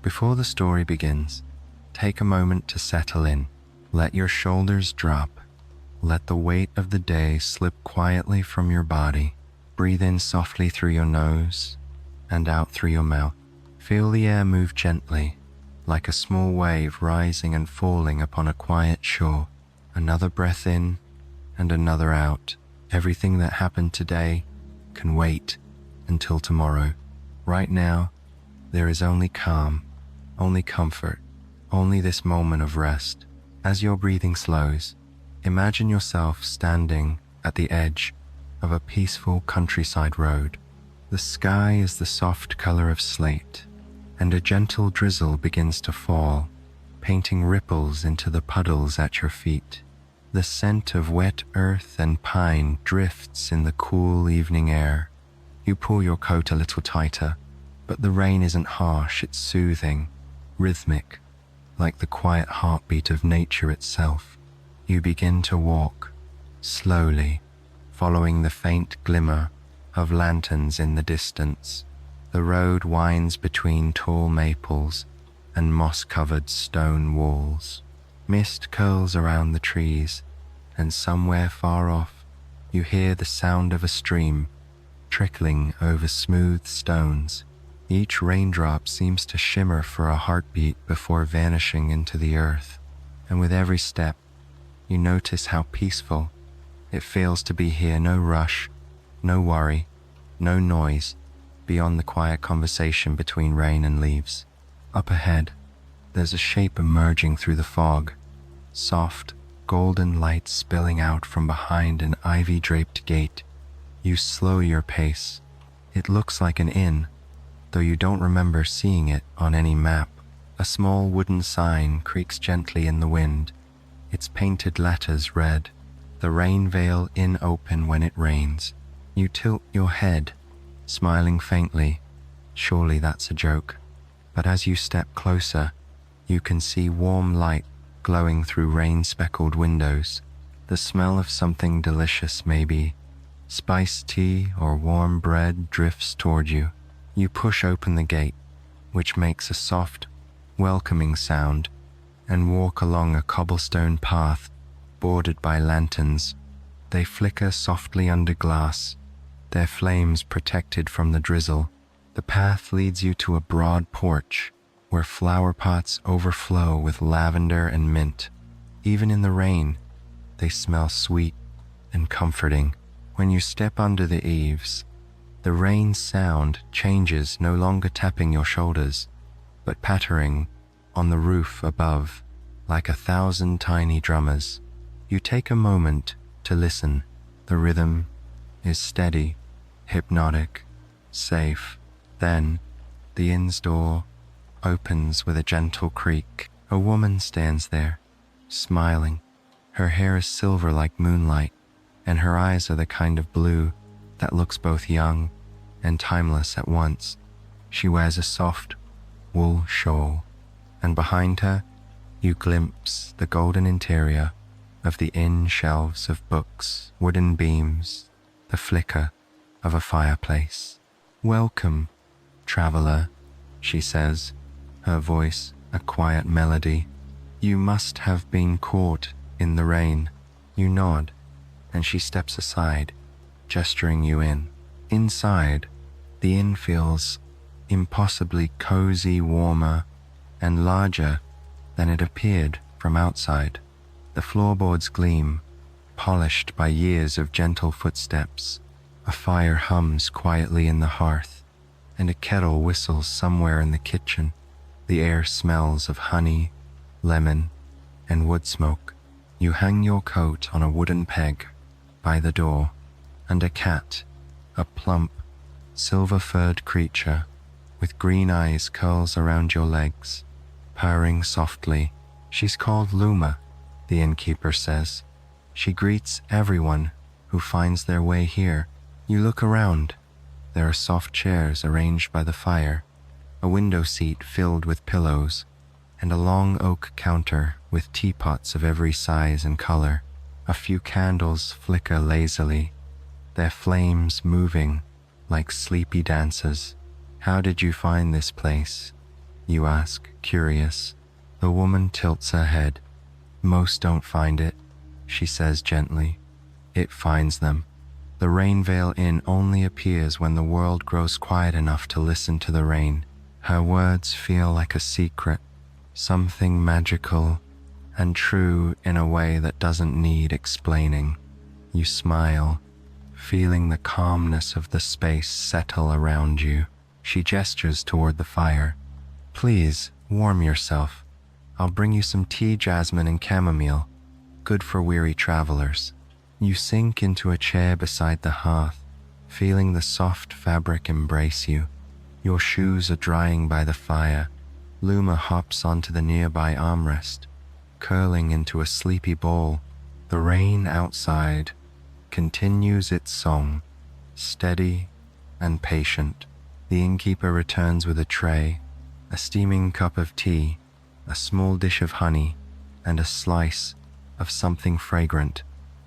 Before the story begins, take a moment to settle in. Let your shoulders drop. Let the weight of the day slip quietly from your body. Breathe in softly through your nose and out through your mouth. Feel the air move gently, like a small wave rising and falling upon a quiet shore. Another breath in and another out. Everything that happened today can wait until tomorrow. Right now, there is only calm, only comfort, only this moment of rest. As your breathing slows, imagine yourself standing at the edge of a peaceful countryside road. The sky is the soft color of slate, and a gentle drizzle begins to fall, painting ripples into the puddles at your feet. The scent of wet earth and pine drifts in the cool evening air. You pull your coat a little tighter, but the rain isn't harsh, it's soothing, rhythmic, like the quiet heartbeat of nature itself. You begin to walk, slowly, following the faint glimmer of lanterns in the distance. The road winds between tall maples and moss-covered stone walls. Mist curls around the trees, and somewhere far off, you hear the sound of a stream trickling over smooth stones. Each raindrop seems to shimmer for a heartbeat before vanishing into the earth, and with every step, you notice how peaceful it feels to be here. No rush, no worry, no noise, beyond the quiet conversation between rain and leaves. Up ahead, there's a shape emerging through the fog, soft, golden light spilling out from behind an ivy-draped gate. You slow your pace. It looks like an inn, though you don't remember seeing it on any map. A small wooden sign creaks gently in the wind, its painted letters read, "The Rainveil Inn open when it rains." You tilt your head, smiling faintly. Surely that's a joke. But as you step closer, you can see warm light glowing through rain-speckled windows. The smell of something delicious, maybe spiced tea or warm bread, drifts toward you. You push open the gate, which makes a soft, welcoming sound, and walk along a cobblestone path bordered by lanterns. They flicker softly under glass, their flames protected from the drizzle. The path leads you to a broad porch where flower pots overflow with lavender and mint. Even in the rain, they smell sweet and comforting. When you step under the eaves, the rain sound changes, no longer tapping your shoulders, but pattering on the roof above like 1,000 tiny drummers. You take a moment to listen. The rhythm is steady, hypnotic, safe. Then, the inn's door opens with a gentle creak. A woman stands there, smiling. Her hair is silver like moonlight, and her eyes are the kind of blue that looks both young and timeless at once. She wears a soft wool shawl, and behind her, you glimpse the golden interior of the inn, shelves of books, wooden beams, the flicker of a fireplace. "Welcome, traveler," she says, her voice a quiet melody. "You must have been caught in the rain." You nod, and she steps aside, gesturing you in. Inside, the inn feels impossibly cozy, warmer, and larger than it appeared from outside. The floorboards gleam, polished by years of gentle footsteps. A fire hums quietly in the hearth, and a kettle whistles somewhere in the kitchen. The air smells of honey, lemon, and wood smoke. You hang your coat on a wooden peg by the door, and a cat, a plump, silver-furred creature with green eyes, curls around your legs, purring softly. "She's called Luma," the innkeeper says. "She greets everyone who finds their way here." You look around. There are soft chairs arranged by the fire, a window seat filled with pillows, and a long oak counter with teapots of every size and color. A few candles flicker lazily, their flames moving like sleepy dancers. "How did you find this place?" you ask, curious. The woman tilts her head. Most don't find it, she says gently. It finds them. The Rainveil Inn only appears when the world grows quiet enough to listen to the rain. Her words feel like a secret, something magical and true in a way that doesn't need explaining. You smile, feeling the calmness of the space settle around you. She gestures toward the fire. Please, warm yourself. I'll bring you some tea, jasmine, and chamomile, good for weary travelers. You sink into a chair beside the hearth, feeling the soft fabric embrace you. Your shoes are drying by the fire. Luma hops onto the nearby armrest, curling into a sleepy ball. The rain outside continues its song, steady and patient. The innkeeper returns with a tray, a steaming cup of tea, a small dish of honey, and a slice of something fragrant,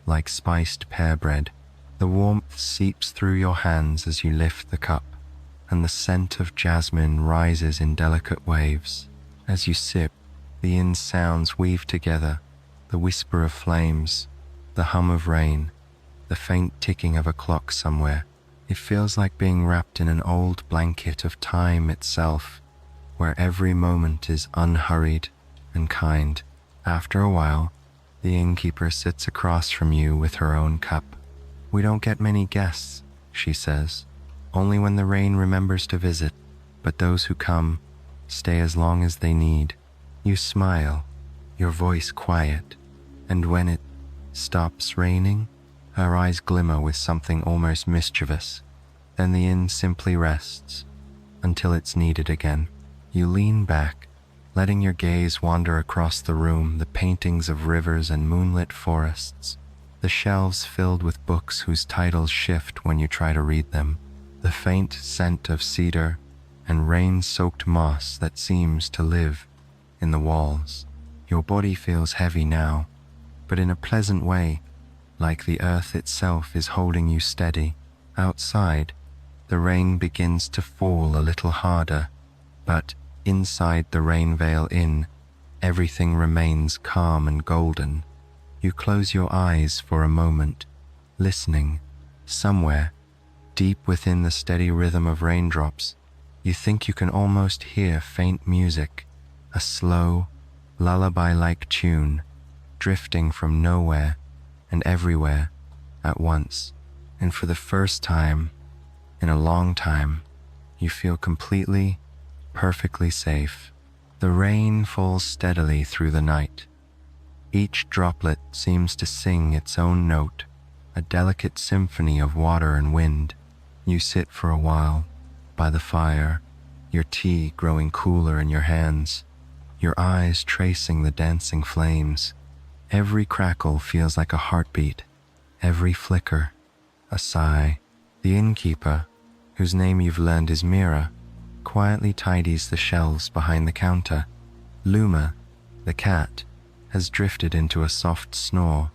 like spiced pear bread. The warmth seeps through your hands as you lift the cup, and the scent of jasmine rises in delicate waves. As you sip, the inn's sounds weave together, the whisper of flames, the hum of rain, the faint ticking of a clock somewhere. It feels like being wrapped in an old blanket of time itself, where every moment is unhurried and kind. After a while, the innkeeper sits across from you with her own cup. We don't get many guests, she says, only when the rain remembers to visit, but those who come stay as long as they need. You smile, your voice quiet, and when it stops raining, her eyes glimmer with something almost mischievous. Then the inn simply rests until it's needed again. You lean back, letting your gaze wander across the room, the paintings of rivers and moonlit forests, the shelves filled with books whose titles shift when you try to read them, the faint scent of cedar and rain-soaked moss that seems to live in the walls. Your body feels heavy now, but in a pleasant way, like the earth itself is holding you steady. Outside, the rain begins to fall a little harder, but inside the Rainveil Inn, everything remains calm and golden. You close your eyes for a moment, listening. Somewhere, deep within the steady rhythm of raindrops, you think you can almost hear faint music, a slow, lullaby-like tune, drifting from nowhere and everywhere at once. And for the first time in a long time, you feel completely, perfectly safe. The rain falls steadily through the night. Each droplet seems to sing its own note, a delicate symphony of water and wind. You sit for a while by the fire, your tea growing cooler in your hands, your eyes tracing the dancing flames. Every crackle feels like a heartbeat, every flicker a sigh. The innkeeper, whose name you've learned is Mira, quietly tidies the shelves behind the counter. Luma, the cat, has drifted into a soft snore,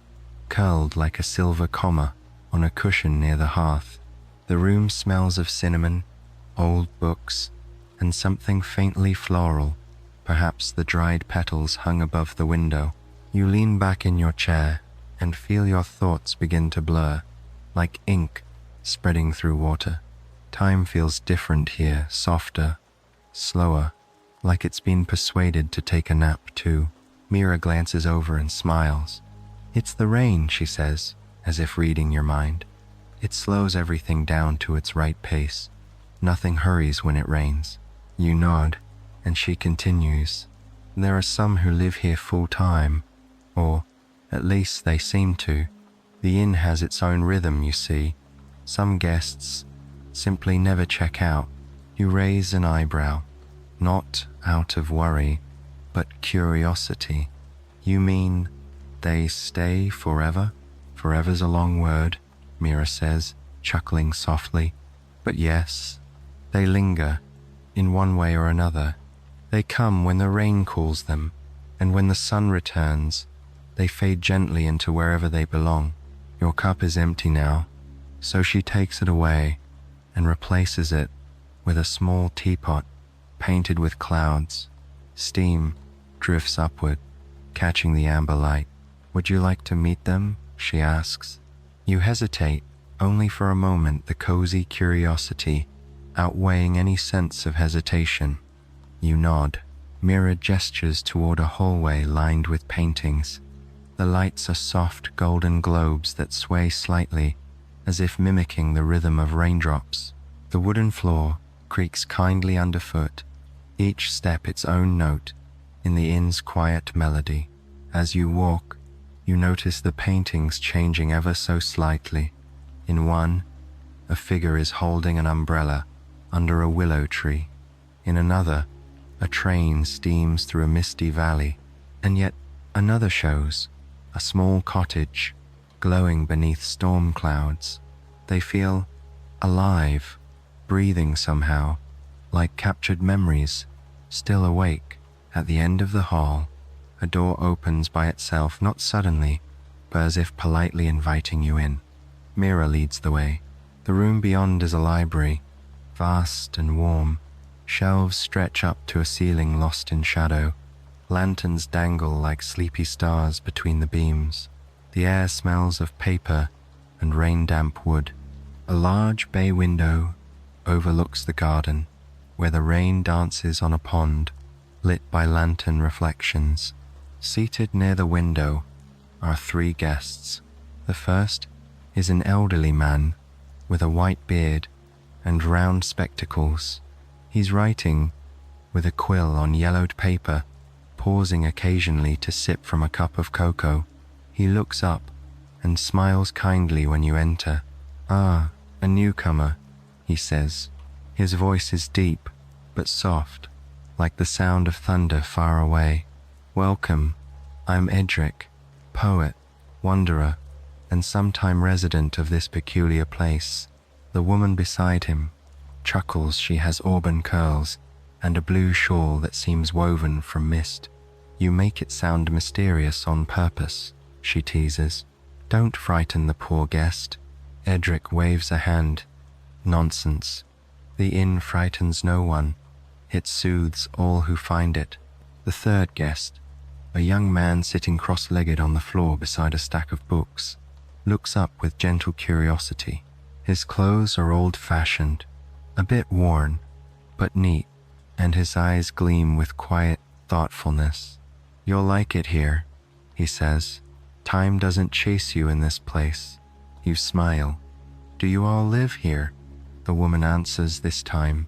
curled like a silver comma on a cushion near the hearth. The room smells of cinnamon, old books, and something faintly floral, perhaps the dried petals hung above the window. You lean back in your chair and feel your thoughts begin to blur, like ink spreading through water. Time feels different here, softer, slower, like it's been persuaded to take a nap too. Mira glances over and smiles. It's the rain, she says, as if reading your mind. It slows everything down to its right pace. Nothing hurries when it rains. You nod, and she continues. There are some who live here full time, or at least they seem to. The inn has its own rhythm, you see. Some guests simply never check out. You raise an eyebrow, not out of worry, but curiosity. You mean they stay forever? Forever's a long word, Mira says, chuckling softly. But yes, they linger, in one way or another. They come when the rain calls them, and when the sun returns, they fade gently into wherever they belong. Your cup is empty now, so she takes it away and replaces it with a small teapot. painted with clouds. Steam drifts upward, catching the amber light. Would you like to meet them? She asks. You hesitate, only for a moment, the cozy curiosity outweighing any sense of hesitation. You nod. Mira gestures toward a hallway lined with paintings. The lights are soft golden globes that sway slightly, as if mimicking the rhythm of raindrops. The wooden floor creaks kindly underfoot, each step its own note in the inn's quiet melody. As you walk, you notice the paintings changing ever so slightly. In one, a figure is holding an umbrella under a willow tree. In another, a train steams through a misty valley, and yet another shows a small cottage glowing beneath storm clouds. They feel alive, breathing somehow, like captured memories, still awake. At the end of the hall, a door opens by itself, not suddenly, but as if politely inviting you in. Mira leads the way. The room beyond is a library, vast and warm. Shelves stretch up to a ceiling lost in shadow. Lanterns dangle like sleepy stars between the beams. The air smells of paper and rain-damp wood. A large bay window overlooks the garden, where the rain dances on a pond, lit by lantern reflections. Seated near the window are 3 guests. The first is an elderly man with a white beard and round spectacles. He's writing with a quill on yellowed paper, pausing occasionally to sip from a cup of cocoa. He looks up and smiles kindly when you enter. "Ah, a newcomer," he says. His voice is deep but soft, like the sound of thunder far away. "Welcome. I'm Edric, poet, wanderer, and sometime resident of this peculiar place." The woman beside him chuckles. She has auburn curls and a blue shawl that seems woven from mist. "You make it sound mysterious on purpose," she teases. "Don't frighten the poor guest." Edric waves a hand. "Nonsense. The inn frightens no one. It soothes all who find it." The third guest, a young man sitting cross-legged on the floor beside a stack of books, looks up with gentle curiosity. His clothes are old-fashioned, a bit worn, but neat, and his eyes gleam with quiet thoughtfulness. "You'll like it here," he says. "Time doesn't chase you in this place." You smile. "Do you all live here?" The woman answers this time,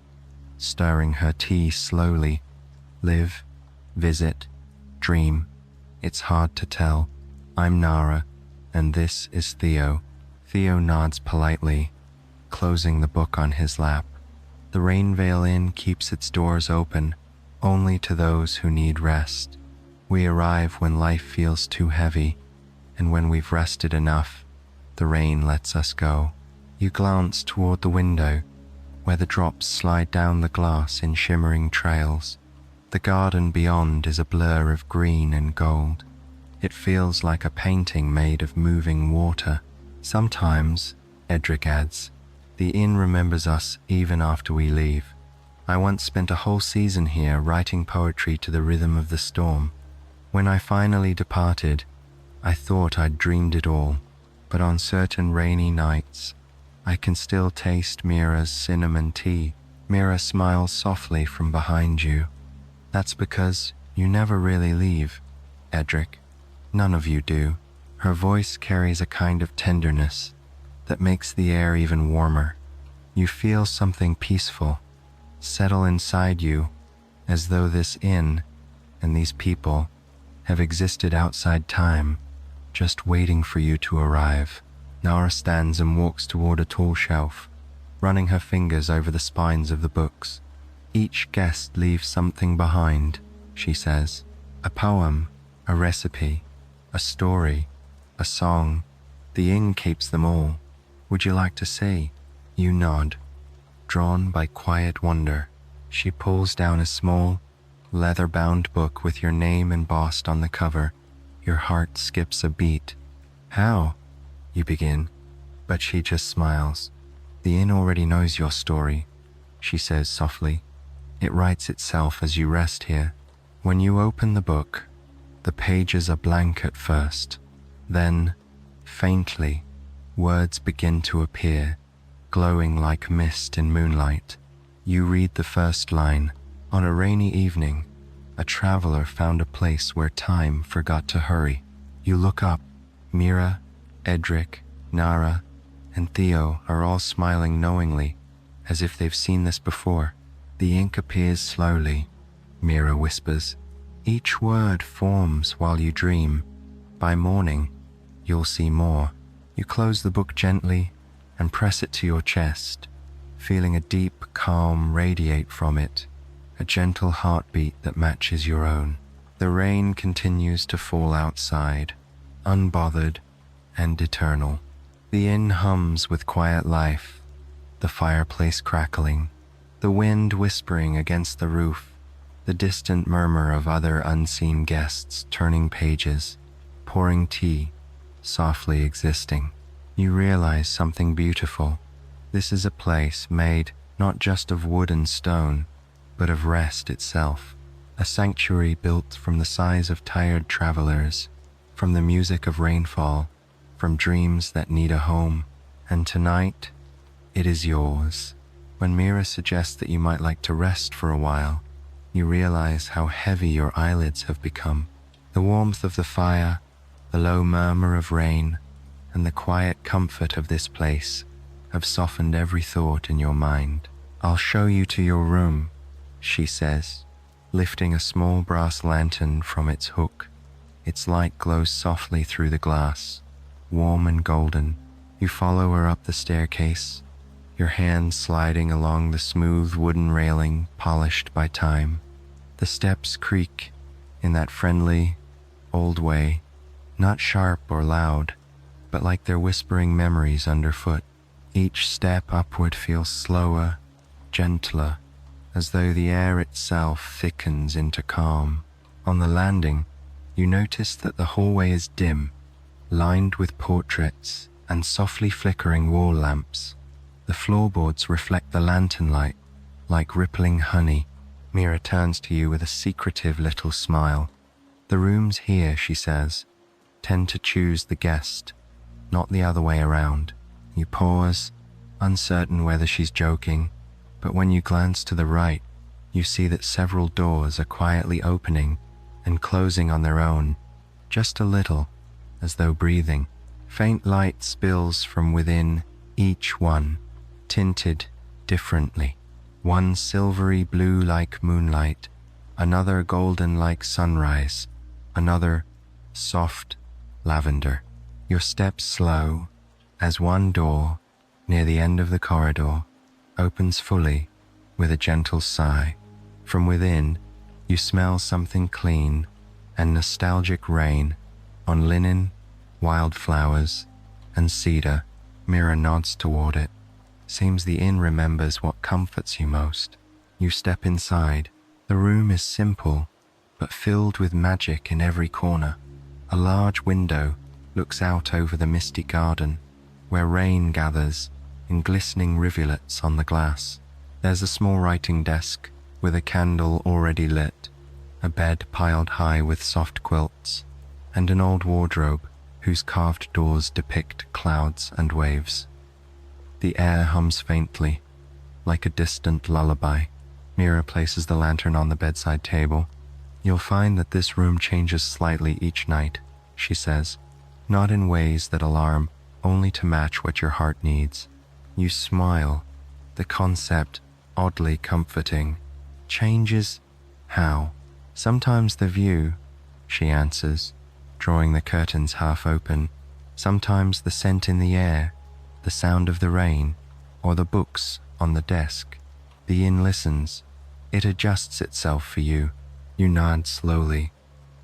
stirring her tea slowly. "Live, visit, dream. It's hard to tell. I'm Nara, and this is Theo." Theo nods politely, closing the book on his lap. The Rainveil Inn keeps its doors open only to those who need rest. We arrive when life feels too heavy, and when we've rested enough, the rain lets us go. You glance toward the window, where the drops slide down the glass in shimmering trails. The garden beyond is a blur of green and gold. It feels like a painting made of moving water. "Sometimes," Edric adds, "the inn remembers us even after we leave. I once spent a whole season here writing poetry to the rhythm of the storm. When I finally departed, I thought I'd dreamed it all, but on certain rainy nights, I can still taste Mira's cinnamon tea." Mira smiles softly from behind you. "That's because you never really leave, Edric. None of you do." Her voice carries a kind of tenderness that makes the air even warmer. You feel something peaceful settle inside you, as though this inn and these people have existed outside time, just waiting for you to arrive. Nara stands and walks toward a tall shelf, running her fingers over the spines of the books. "Each guest leaves something behind," she says. "A poem, a recipe, a story, a song. The inn keeps them all. Would you like to see?" You nod, drawn by quiet wonder. She pulls down a small, leather-bound book with your name embossed on the cover. Your heart skips a beat. "How?" you begin, but she just smiles. "The inn already knows your story," she says softly. It writes itself as you rest here. When you open the book, the pages are blank at first. Then, faintly, words begin to appear, glowing like mist in moonlight. You read the first line. On a rainy evening, a traveler found a place where time forgot to hurry. You look up. Mira, Edric, Nara, and Theo are all smiling knowingly, as if they've seen this before. The ink appears slowly. Mira whispers. Each word forms while you dream. By morning, you'll see more. You close the book gently and press it to your chest, feeling a deep calm radiate from it, a gentle heartbeat that matches your own. The rain continues to fall outside, unbothered and eternal. The inn hums with quiet life, the fireplace crackling, the wind whispering against the roof, the distant murmur of other unseen guests turning pages, pouring tea, softly existing. You realize something beautiful. This is a place made not just of wood and stone, but of rest itself, a sanctuary built from the sighs of tired travelers, from the music of rainfall, from dreams that need a home. And tonight, it is yours. When Mira suggests that you might like to rest for a while, you realize how heavy your eyelids have become. The warmth of the fire, the low murmur of rain, and the quiet comfort of this place have softened every thought in your mind. I'll show you to your room, she says, lifting a small brass lantern from its hook. Its light glows softly through the glass, warm and golden. You follow her up the staircase, your hands sliding along the smooth wooden railing polished by time. The steps creak in that friendly, old way, not sharp or loud, but like they're whispering memories underfoot. Each step upward feels slower, gentler, as though the air itself thickens into calm. On the landing, you notice that the hallway is dim, lined with portraits and softly flickering wall lamps. The floorboards reflect the lantern light, like rippling honey. Mira turns to you with a secretive little smile. The rooms here, she says, tend to choose the guest, not the other way around. You pause, uncertain whether she's joking, but when you glance to the right, you see that several doors are quietly opening and closing on their own, just a little, as though breathing. Faint light spills from within each one, tinted differently. One silvery blue like moonlight, another golden like sunrise, another soft lavender. Your steps slow as one door, near the end of the corridor, opens fully with a gentle sigh. From within, you smell something clean and nostalgic rain on linen, wildflowers, and cedar. Mira nods toward it. Seems the inn remembers what comforts you most. You step inside. The room is simple, but filled with magic in every corner. A large window looks out over the misty garden, where rain gathers in glistening rivulets on the glass. There's a small writing desk with a candle already lit, a bed piled high with soft quilts, and an old wardrobe whose carved doors depict clouds and waves. The air hums faintly, like a distant lullaby. Mira places the lantern on the bedside table. You'll find that this room changes slightly each night, she says, not in ways that alarm, only to match what your heart needs. You smile, the concept oddly comforting. Changes? How? Sometimes the view, she answers, drawing the curtains half open. Sometimes the scent in the air, the sound of the rain, or the books on the desk. The inn listens. It adjusts itself for you. You nod slowly.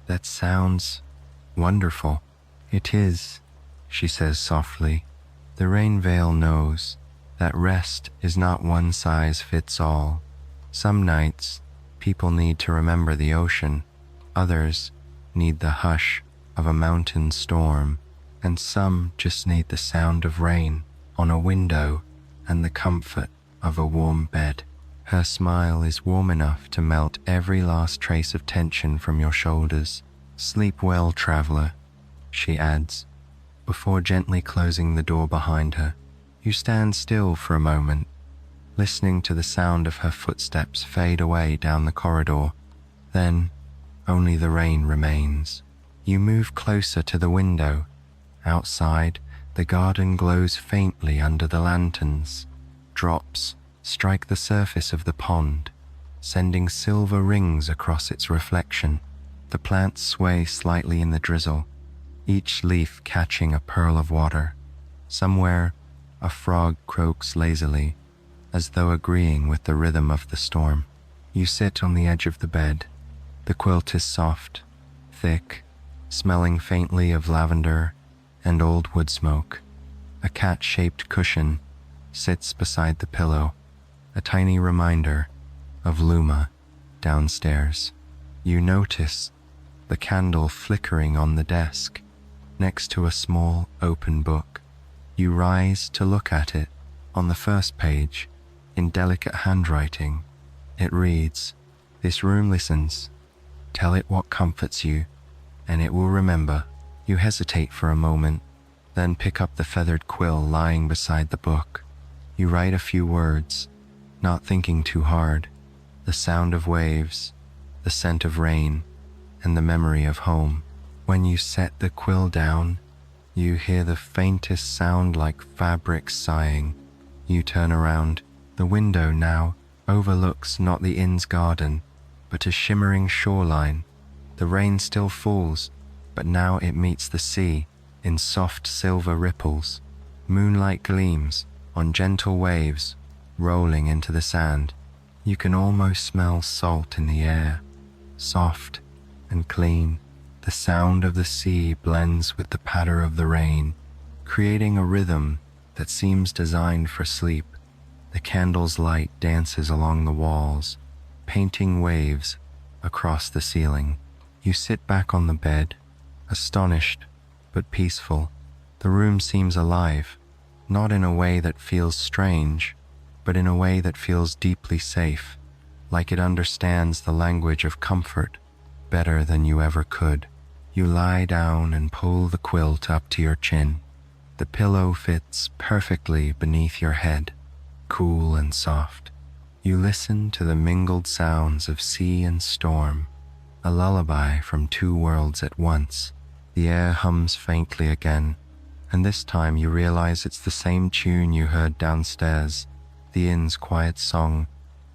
That sounds wonderful. It is, she says softly. The Rainveil knows that rest is not one size fits all. Some nights, people need to remember the ocean. Others need the hush of a mountain storm. And some just need the sound of rain on a window and the comfort of a warm bed. Her smile is warm enough to melt every last trace of tension from your shoulders. "Sleep well, traveler," she adds, before gently closing the door behind her. You stand still for a moment, listening to the sound of her footsteps fade away down the corridor. Then, only the rain remains. You move closer to the window. Outside, the garden glows faintly under the lanterns. Drops strike the surface of the pond, sending silver rings across its reflection. The plants sway slightly in the drizzle, each leaf catching a pearl of water. Somewhere, a frog croaks lazily, as though agreeing with the rhythm of the storm. You sit on the edge of the bed. The quilt is soft, thick, smelling faintly of lavender and old wood smoke. A cat-shaped cushion sits beside the pillow, a tiny reminder of Luma downstairs. You notice the candle flickering on the desk next to a small open book. You rise to look at it. On the first page, in delicate handwriting, it reads, "This room listens. Tell it what comforts you, and it will remember." You hesitate for a moment, then pick up the feathered quill lying beside the book. You write a few words, not thinking too hard. The sound of waves, the scent of rain, and the memory of home. When you set the quill down, you hear the faintest sound like fabric sighing. You turn around. The window now overlooks not the inn's garden, but a shimmering shoreline. The rain still falls, but now it meets the sea in soft silver ripples. Moonlight gleams on gentle waves rolling into the sand. You can almost smell salt in the air, soft and clean. The sound of the sea blends with the patter of the rain, creating a rhythm that seems designed for sleep. The candle's light dances along the walls, painting waves across the ceiling. You sit back on the bed, astonished but peaceful. The room seems alive, not in a way that feels strange, but in a way that feels deeply safe, like it understands the language of comfort better than you ever could. You lie down and pull the quilt up to your chin. The pillow fits perfectly beneath your head, cool and soft. You listen to the mingled sounds of sea and storm, a lullaby from two worlds at once. The air hums faintly again, and this time you realize it's the same tune you heard downstairs, the inn's quiet song,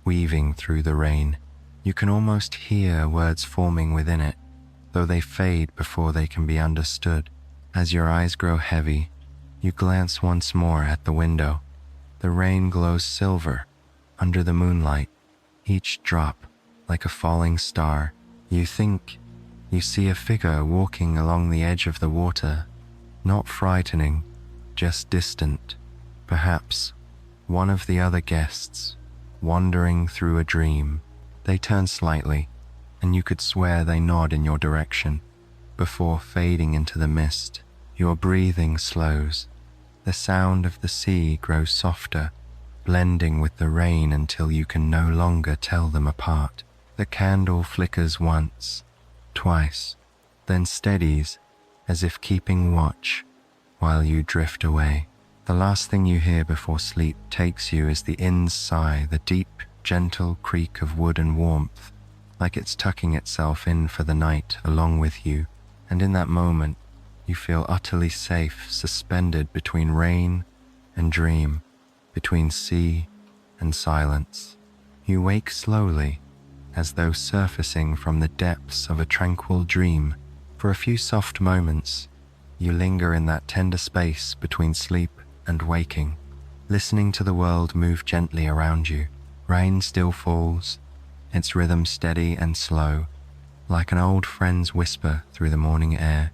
weaving through the rain. You can almost hear words forming within it, though they fade before they can be understood. As your eyes grow heavy, you glance once more at the window. The rain glows silver under the moonlight, each drop like a falling star. You think you see a figure walking along the edge of the water, not frightening, just distant. Perhaps one of the other guests, wandering through a dream. They turn slightly, and you could swear they nod in your direction. Before fading into the mist, your breathing slows. The sound of the sea grows softer, blending with the rain until you can no longer tell them apart. The candle flickers once, twice, then steadies as if keeping watch while you drift away. The last thing you hear before sleep takes you is the inn's sigh, the deep, gentle creak of wood and warmth, like it's tucking itself in for the night along with you. And in that moment, you feel utterly safe, suspended between rain and dream, between sea and silence. You wake slowly, as though surfacing from the depths of a tranquil dream. For a few soft moments, you linger in that tender space between sleep and waking, listening to the world move gently around you. Rain still falls, its rhythm steady and slow, like an old friend's whisper through the morning air.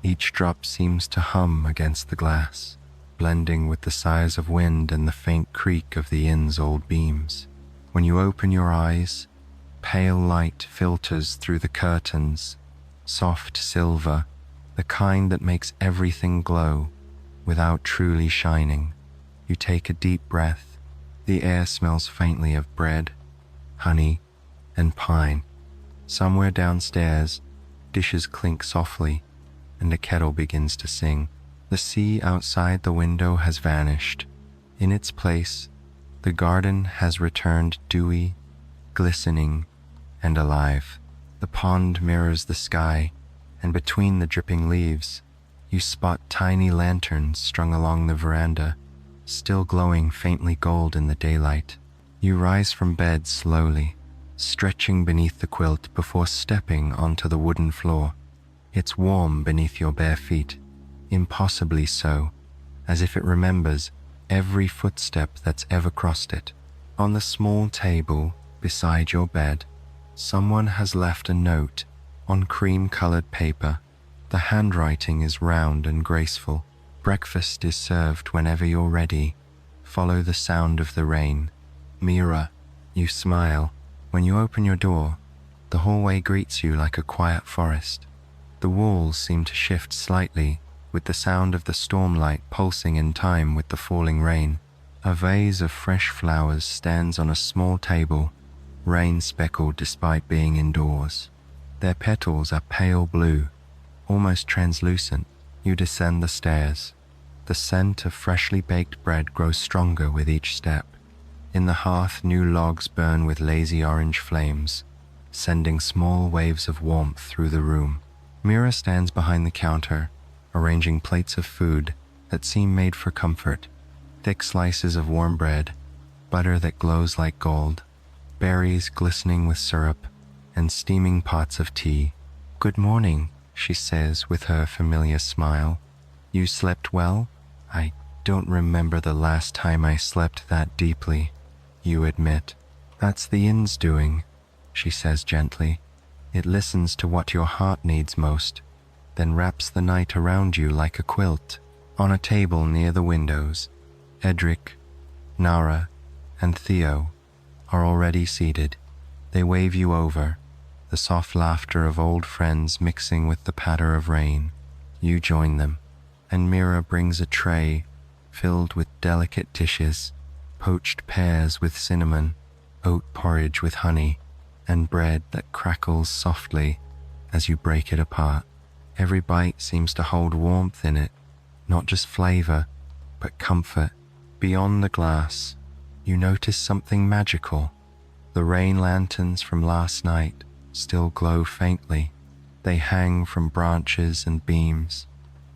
Each drop seems to hum against the glass, blending with the sighs of wind and the faint creak of the inn's old beams. When you open your eyes, pale light filters through the curtains, soft silver, the kind that makes everything glow without truly shining. You take a deep breath. The air smells faintly of bread honey, and pine. Somewhere downstairs, dishes clink softly, and a kettle begins to sing. The sea outside the window has vanished. In its place, the garden has returned dewy, glistening, and alive. The pond mirrors the sky, and between the dripping leaves, you spot tiny lanterns strung along the veranda, still glowing faintly gold in the daylight. You rise from bed slowly, stretching beneath the quilt before stepping onto the wooden floor. It's warm beneath your bare feet, impossibly so, as if it remembers every footstep that's ever crossed it. On the small table beside your bed, someone has left a note on cream-colored paper. The handwriting is round and graceful. Breakfast is served whenever you're ready. Follow the sound of the rain. Mira, you smile. When you open your door, the hallway greets you like a quiet forest. The walls seem to shift slightly, with the sound of the stormlight pulsing in time with the falling rain. A vase of fresh flowers stands on a small table, rain-speckled despite being indoors. Their petals are pale blue, almost translucent. You descend the stairs. The scent of freshly baked bread grows stronger with each step. In the hearth, new logs burn with lazy orange flames, sending small waves of warmth through the room. Mira stands behind the counter, arranging plates of food that seem made for comfort. Thick slices of warm bread, butter that glows like gold, berries glistening with syrup, and steaming pots of tea. "Good morning," she says with her familiar smile. "You slept well?" "I don't remember the last time I slept that deeply," you admit. "That's the inn's doing," she says gently. "It listens to what your heart needs most, then wraps the night around you like a quilt." On a table near the windows, Edric, Nara, and Theo are already seated. They wave you over, the soft laughter of old friends mixing with the patter of rain. You join them, and Mira brings a tray filled with delicate dishes, poached pears with cinnamon, oat porridge with honey, and bread that crackles softly as you break it apart. Every bite seems to hold warmth in it, not just flavor, but comfort. Beyond the glass, you notice something magical. The rain lanterns from last night still glow faintly. They hang from branches and beams,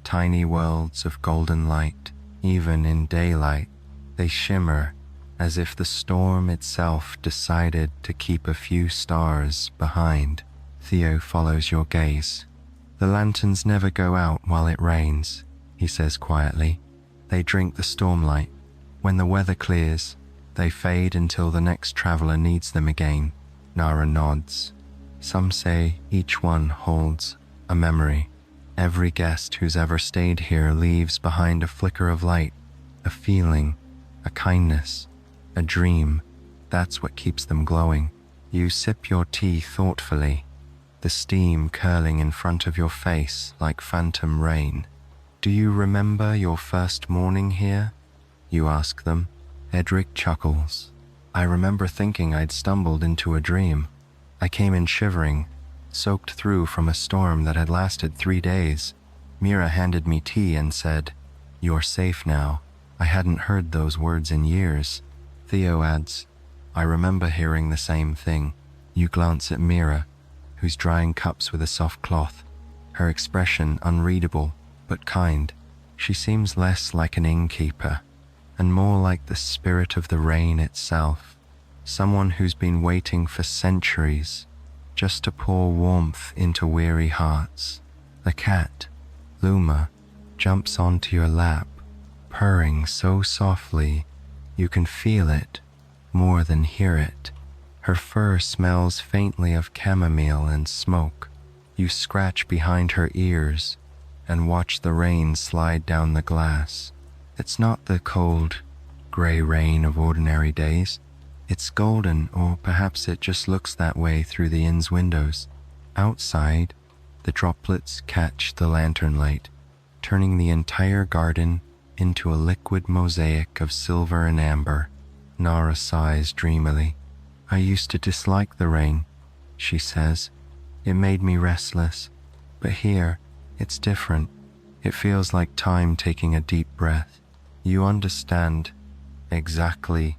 tiny worlds of golden light. Even in daylight, they shimmer as if the storm itself decided to keep a few stars behind. Theo follows your gaze. "The lanterns never go out while it rains," he says quietly. "They drink the stormlight. When the weather clears, they fade until the next traveler needs them again." Nara nods. "Some say each one holds a memory. Every guest who's ever stayed here leaves behind a flicker of light, a feeling, a kindness, a dream. That's what keeps them glowing." You sip your tea thoughtfully, the steam curling in front of your face like phantom rain. "Do you remember your first morning here?" you ask them. Edric chuckles. "I remember thinking I'd stumbled into a dream. I came in shivering, soaked through from a storm that had lasted 3 days. Mira handed me tea and said, 'You're safe now.' I hadn't heard those words in years." Theo adds, "I remember hearing the same thing." You glance at Mira, who's drying cups with a soft cloth, her expression unreadable but kind. She seems less like an innkeeper and more like the spirit of the rain itself, someone who's been waiting for centuries just to pour warmth into weary hearts. The cat, Luma, jumps onto your lap, purring so softly you can feel it more than hear it. Her fur smells faintly of chamomile and smoke. You scratch behind her ears and watch the rain slide down the glass. It's not the cold, gray rain of ordinary days. It's golden, or perhaps it just looks that way through the inn's windows. Outside, the droplets catch the lantern light, turning the entire garden into a liquid mosaic of silver and amber. Nara sighs dreamily. I used to dislike the rain, she says. It made me restless. But here, it's different. It feels like time taking a deep breath. You understand exactly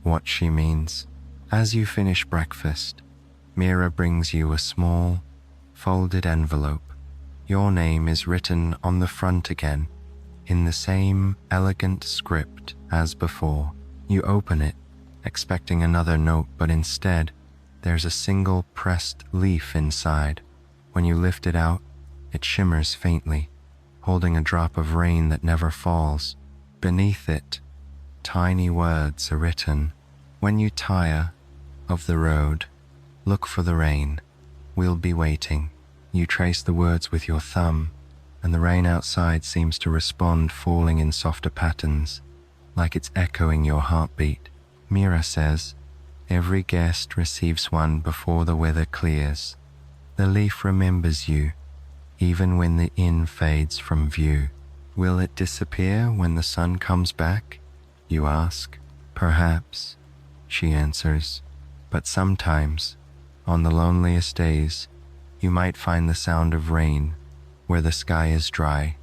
what she means. As you finish breakfast, Mira brings you a small, folded envelope. Your name is written on the front again, in the same elegant script as before. You open it, expecting another note, but instead, there's a single pressed leaf inside. When you lift it out, it shimmers faintly, holding a drop of rain that never falls. Beneath it, tiny words are written. When you tire of the road, look for the rain. We'll be waiting. You trace the words with your thumb, and the rain outside seems to respond, falling in softer patterns, like it's echoing your heartbeat. Mira says, every guest receives one before the weather clears. The leaf remembers you, even when the inn fades from view. Will it disappear when the sun comes back? You ask. Perhaps, she answers. But sometimes, on the loneliest days, you might find the sound of rain where the sky is dry,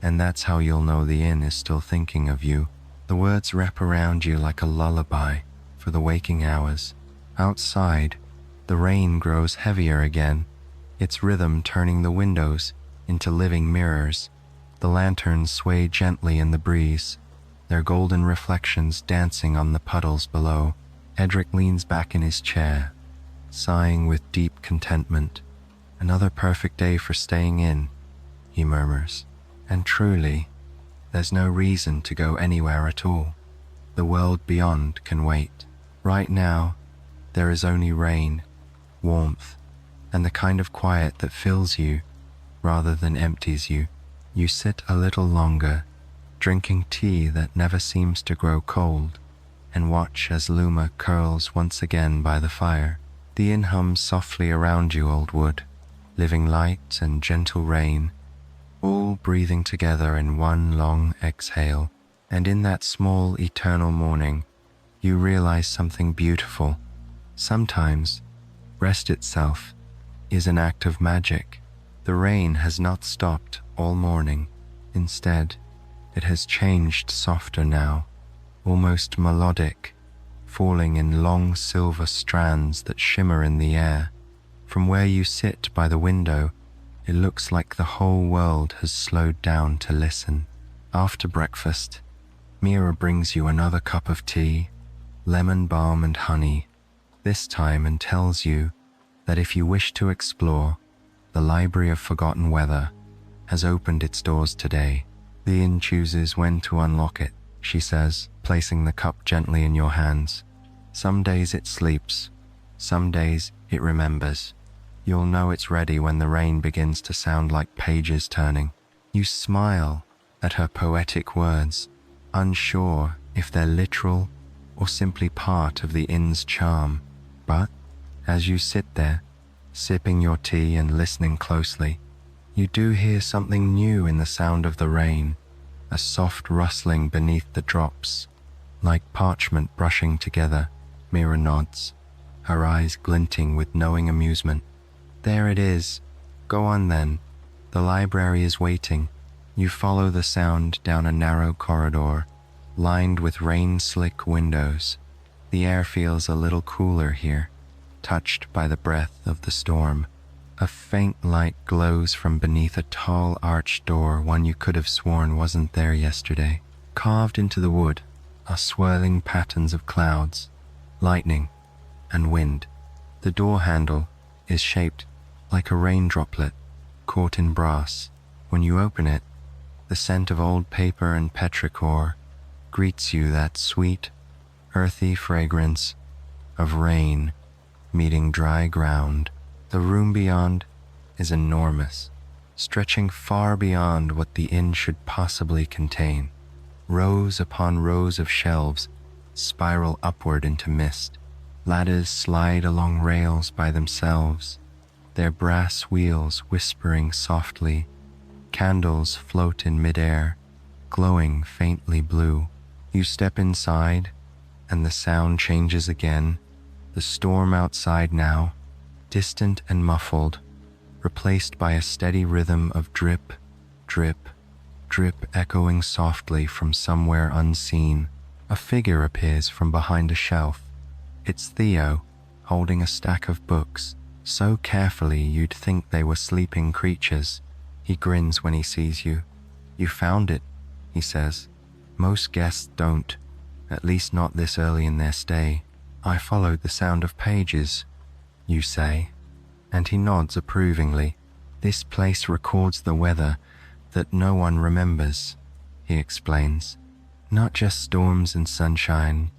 and that's how you'll know the inn is still thinking of you. The words wrap around you like a lullaby for the waking hours. Outside, the rain grows heavier again, its rhythm turning the windows into living mirrors. The lanterns sway gently in the breeze, their golden reflections dancing on the puddles below. Edric leans back in his chair, sighing with deep contentment. Another perfect day for staying in, he murmurs. And truly, there's no reason to go anywhere at all. The world beyond can wait. Right now, there is only rain, warmth, and the kind of quiet that fills you rather than empties you. You sit a little longer, drinking tea that never seems to grow cold, and watch as Luma curls once again by the fire. The inn hums softly around you, old wood, living light and gentle rain, all breathing together in one long exhale. And in that small eternal morning, you realize something beautiful. Sometimes, rest itself is an act of magic. The rain has not stopped all morning. Instead, it has changed softer now, almost melodic, falling in long silver strands that shimmer in the air. From where you sit by the window, it looks like the whole world has slowed down to listen. After breakfast, Mira brings you another cup of tea, lemon balm and honey, this time, and tells you that if you wish to explore, the Library of Forgotten Weather has opened its doors today. The inn chooses when to unlock it, she says, placing the cup gently in your hands. Some days it sleeps, some days it remembers. You'll know it's ready when the rain begins to sound like pages turning. You smile at her poetic words, unsure if they're literal or simply part of the inn's charm. But as you sit there, sipping your tea and listening closely, you do hear something new in the sound of the rain, a soft rustling beneath the drops, like parchment brushing together. Mira nods, her eyes glinting with knowing amusement. There it is. Go on then. The library is waiting. You follow the sound down a narrow corridor, lined with rain-slick windows. The air feels a little cooler here, touched by the breath of the storm. A faint light glows from beneath a tall arched door, one you could have sworn wasn't there yesterday. Carved into the wood are swirling patterns of clouds, lightning, and wind. The door handle is shaped like a raindroplet caught in brass. When you open it, the scent of old paper and petrichor greets you, that sweet, earthy fragrance of rain meeting dry ground. The room beyond is enormous, stretching far beyond what the inn should possibly contain. Rows upon rows of shelves spiral upward into mist. Ladders slide along rails by themselves, their brass wheels whispering softly. Candles float in midair, glowing faintly blue. You step inside, and the sound changes again, The storm outside now, distant and muffled, replaced by a steady rhythm of drip, drip, drip echoing softly from somewhere unseen. A figure appears from behind a shelf. It's Theo, holding a stack of books, so carefully you'd think they were sleeping creatures. He grins when he sees you. "You found it," he says. "Most guests don't, at least not this early in their stay." "I followed the sound of pages," you say, and he nods approvingly. "This place records the weather that no one remembers," he explains. "Not just storms and sunshine,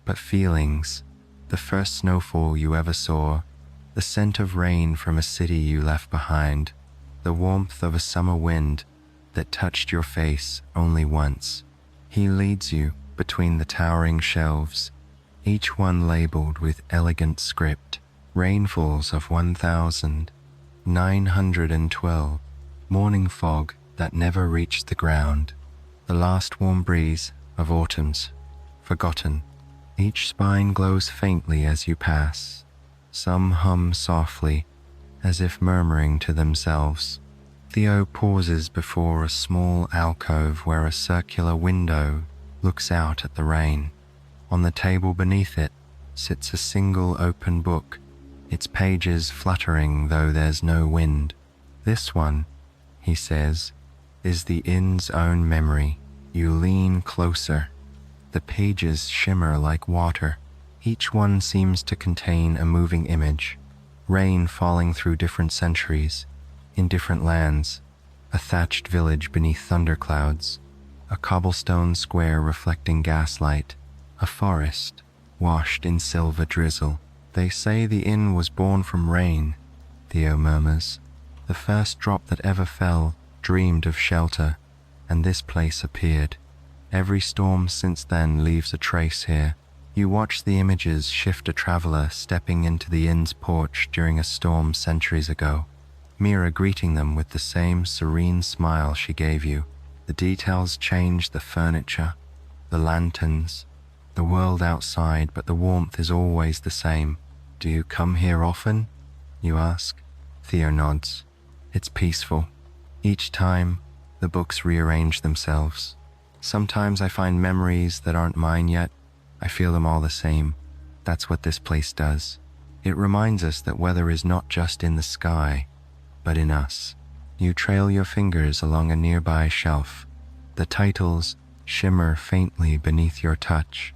but feelings. The first snowfall you ever saw, the scent of rain from a city you left behind, the warmth of a summer wind that touched your face only once." He leads you between the towering shelves, each one labeled with elegant script. Rainfalls of 1912, morning fog that never reached the ground, the last warm breeze of autumn's forgotten. Each spine glows faintly as you pass. Some hum softly, as if murmuring to themselves. Theo pauses before a small alcove where a circular window looks out at the rain. On the table beneath it sits a single open book, its pages fluttering though there's no wind. "This one," he says, "is the inn's own memory." You lean closer. The pages shimmer like water. Each one seems to contain a moving image. Rain falling through different centuries, in different lands. A thatched village beneath thunderclouds. A cobblestone square reflecting gaslight. A forest washed in silver drizzle. "They say the inn was born from rain," Theo murmurs. "The first drop that ever fell dreamed of shelter, and this place appeared. Every storm since then leaves a trace here." You watch the images shift a traveler stepping into the inn's porch during a storm centuries ago. Mira greeting them with the same serene smile she gave you. The details change: the furniture, the lanterns, the world outside, but the warmth is always the same. "Do you come here often?" you ask. Theo nods. "It's peaceful. Each time, the books rearrange themselves. Sometimes I find memories that aren't mine yet. I feel them all the same. That's what this place does. It reminds us that weather is not just in the sky, but in us." You trail your fingers along a nearby shelf. The titles shimmer faintly beneath your touch,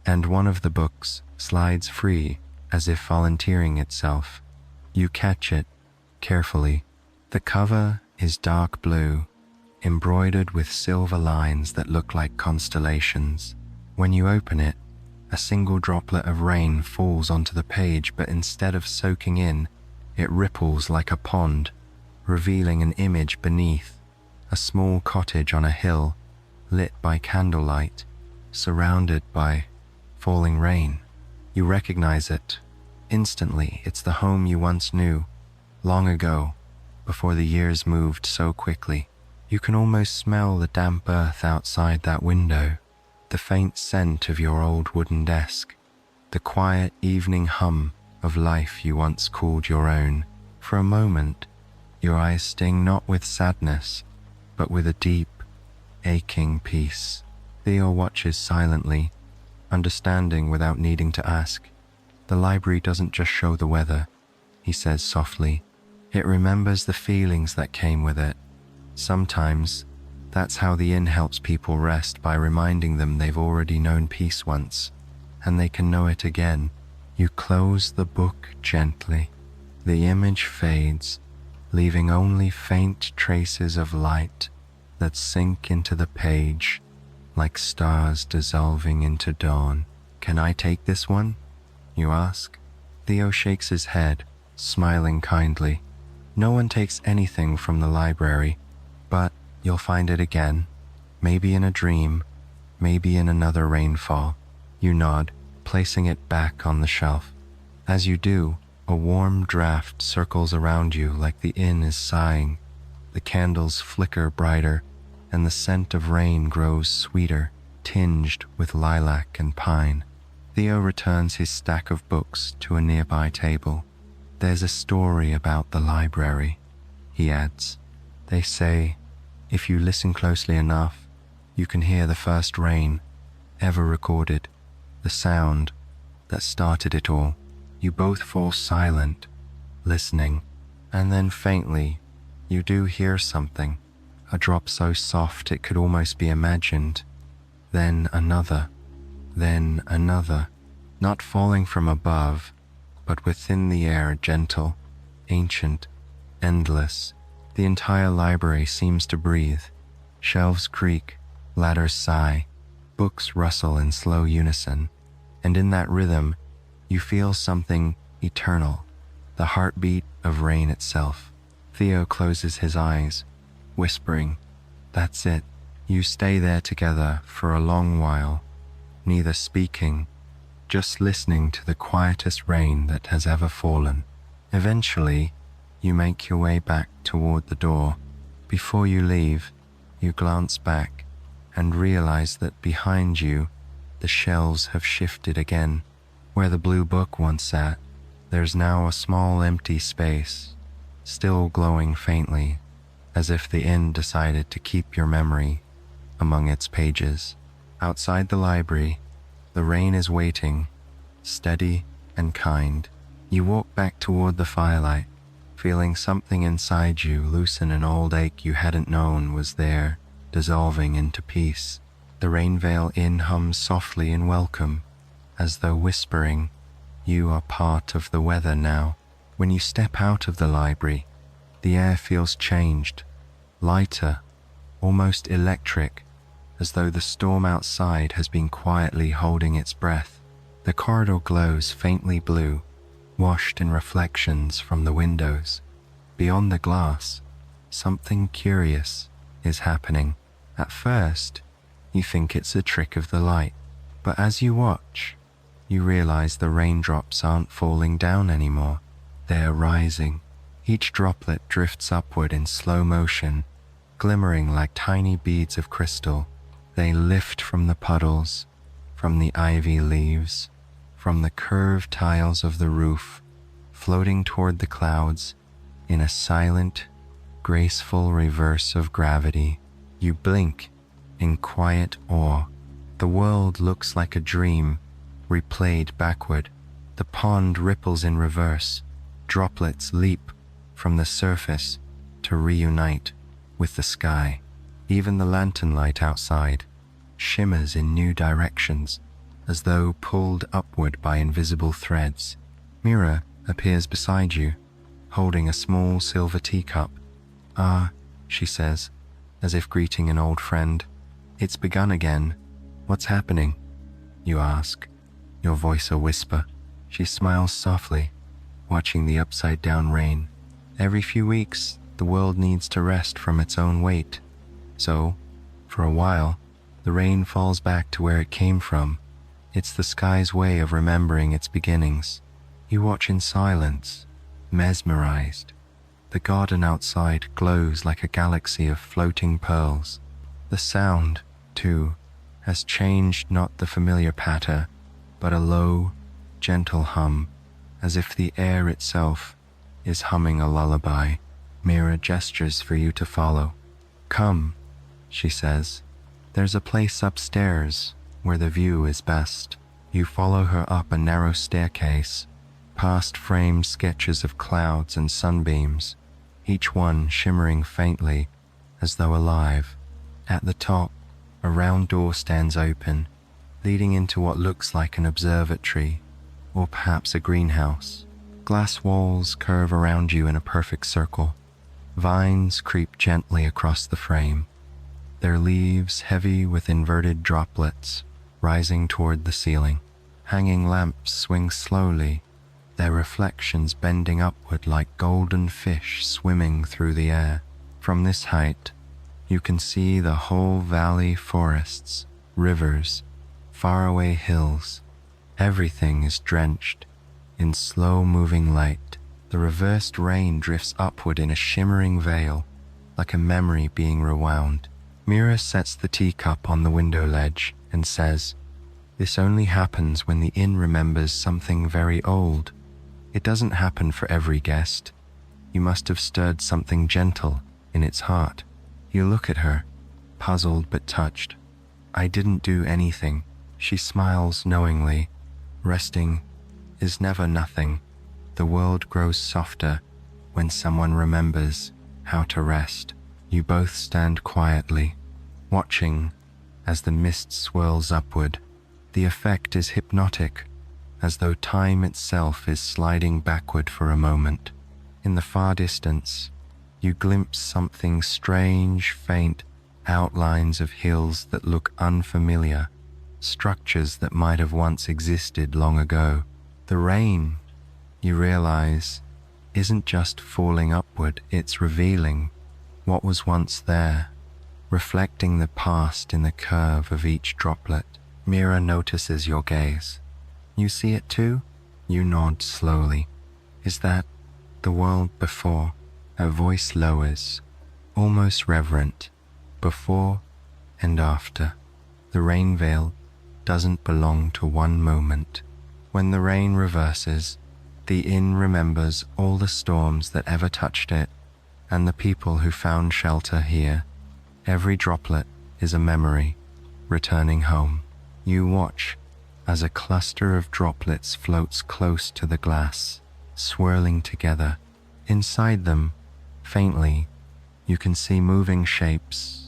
and one of the books slides free as if volunteering itself. You catch it carefully. The cover is dark blue, embroidered with silver lines that look like constellations. When you open it, a single droplet of rain falls onto the page, but instead of soaking in, it ripples like a pond, revealing an image beneath: a small cottage on a hill, lit by candlelight, surrounded by falling rain. You recognize it. Instantly, it's the home you once knew, long ago, before the years moved so quickly. You can almost smell the damp earth outside that window, the faint scent of your old wooden desk, the quiet evening hum of life you once called your own. For a moment, your eyes sting not with sadness, but with a deep, aching peace. Theo watches silently, understanding without needing to ask. "The library doesn't just show the weather," he says softly. "It remembers the feelings that came with it. Sometimes, that's how the inn helps people rest, by reminding them they've already known peace once, and they can know it again." You close the book gently. The image fades, leaving only faint traces of light that sink into the page, like stars dissolving into dawn. "Can I take this one?" you ask. Theo shakes his head, smiling kindly. "No one takes anything from the library, but you'll find it again, maybe in a dream, maybe in another rainfall." You nod, placing it back on the shelf. As you do, a warm draft circles around you like the inn is sighing. The candles flicker brighter, and the scent of rain grows sweeter, tinged with lilac and pine. Theo returns his stack of books to a nearby table. There's a story about the library, he adds. They say, if you listen closely enough, you can hear the first rain ever recorded, the sound that started it all. You both fall silent, listening, and then faintly, you do hear something, a drop so soft it could almost be imagined. Then another, not falling from above, but within the air, gentle, ancient, endless. The entire library seems to breathe. Shelves creak, ladders sigh, books rustle in slow unison, and in that rhythm, you feel something eternal, the heartbeat of rain itself. Theo closes his eyes, whispering, "That's it." You stay there together for a long while, neither speaking, just listening to the quietest rain that has ever fallen. Eventually, you make your way back toward the door. Before you leave, you glance back and realize that behind you, the shelves have shifted again. Where the blue book once sat, there's now a small empty space, still glowing faintly, as if the inn decided to keep your memory among its pages. Outside the library, the rain is waiting, steady and kind. You walk back toward the firelight, feeling something inside you loosen an old ache you hadn't known was there, dissolving into peace. The Rainveil Inn hums softly in welcome, as though whispering, "You are part of the weather now." When you step out of the library, the air feels changed, lighter, almost electric, as though the storm outside has been quietly holding its breath. The corridor glows faintly blue, washed in reflections from the windows. Beyond the glass, something curious is happening. At first, you think it's a trick of the light, but as you watch, you realize the raindrops aren't falling down anymore. They're rising. Each droplet drifts upward in slow motion, glimmering like tiny beads of crystal. They lift from the puddles, from the ivy leaves, from the curved tiles of the roof, floating toward the clouds in a silent, graceful reverse of gravity. You blink in quiet awe. The world looks like a dream, replayed backward. The pond ripples in reverse. Droplets leap from the surface to reunite with the sky. Even the lantern light outside shimmers in new directions, as though pulled upward by invisible threads. Mira appears beside you, holding a small silver teacup. "Ah," she says, as if greeting an old friend. "It's begun again. What's happening?" you ask, your voice a whisper. She smiles softly, watching the upside-down rain. Every few weeks, the world needs to rest from its own weight. So, for a while, the rain falls back to where it came from. It's the sky's way of remembering its beginnings. You watch in silence, mesmerized. The garden outside glows like a galaxy of floating pearls. The sound, too, has changed, not the familiar patter, but a low, gentle hum, as if the air itself is humming a lullaby. Mira gestures for you to follow. "Come," she says. "There's a place upstairs where the view is best." You follow her up a narrow staircase, past framed sketches of clouds and sunbeams, each one shimmering faintly as though alive. At the top, a round door stands open, leading into what looks like an observatory, or perhaps a greenhouse. Glass walls curve around you in a perfect circle. Vines creep gently across the frame, their leaves heavy with inverted droplets rising toward the ceiling. Hanging lamps swing slowly, their reflections bending upward like golden fish swimming through the air. From this height, you can see the whole valley, forests, rivers, faraway hills. Everything is drenched in slow-moving light. The reversed rain drifts upward in a shimmering veil, like a memory being rewound. Mira sets the teacup on the window ledge and says, This only happens when the inn remembers something very old. It doesn't happen for every guest. You must have stirred something gentle in its heart. You look at her, puzzled but touched. I didn't do anything. She smiles knowingly. Resting is never nothing. The world grows softer when someone remembers how to rest. You both stand quietly, watching as the mist swirls upward. The effect is hypnotic, as though time itself is sliding backward for a moment. In the far distance, you glimpse something strange, faint outlines of hills that look unfamiliar, structures that might have once existed long ago. The rain, you realize, isn't just falling upward, it's revealing what was once there, reflecting the past in the curve of each droplet. Mira notices your gaze. You see it too? You nod slowly. Is that the world before? Her voice lowers, almost reverent. Before and after. The Rainveil doesn't belong to one moment. When the rain reverses, the inn remembers all the storms that ever touched it and the people who found shelter here. Every droplet is a memory, returning home. You watch as a cluster of droplets floats close to the glass, swirling together. Inside them, faintly, you can see moving shapes,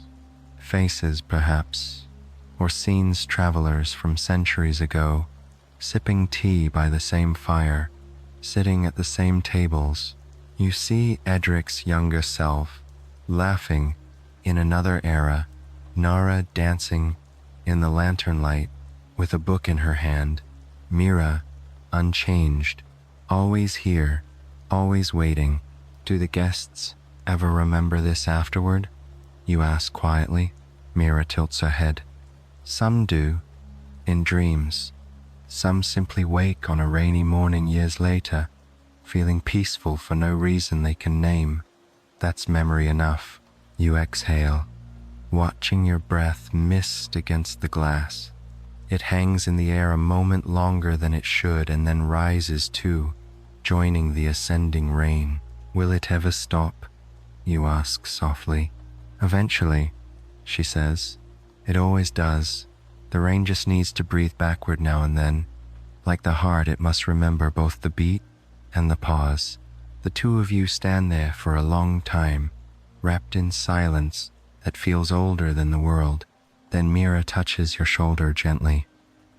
faces perhaps, or scenes travelers from centuries ago, sipping tea by the same fire, sitting at the same tables. You see Edric's younger self, laughing in another era, Nara dancing in the lantern light with a book in her hand, Mira, unchanged, always here, always waiting. Do the guests ever remember this afterward? You ask quietly. Mira tilts her head. Some do, in dreams. Some simply wake on a rainy morning years later, feeling peaceful for no reason they can name. That's memory enough. You exhale, watching your breath mist against the glass. It hangs in the air a moment longer than it should and then rises too, joining the ascending rain. Will it ever stop? You ask softly. Eventually, she says. It always does. The rain just needs to breathe backward now and then. Like the heart, it must remember both the beat and the pause. The two of you stand there for a long time, wrapped in silence that feels older than the world. Then Mira touches your shoulder gently.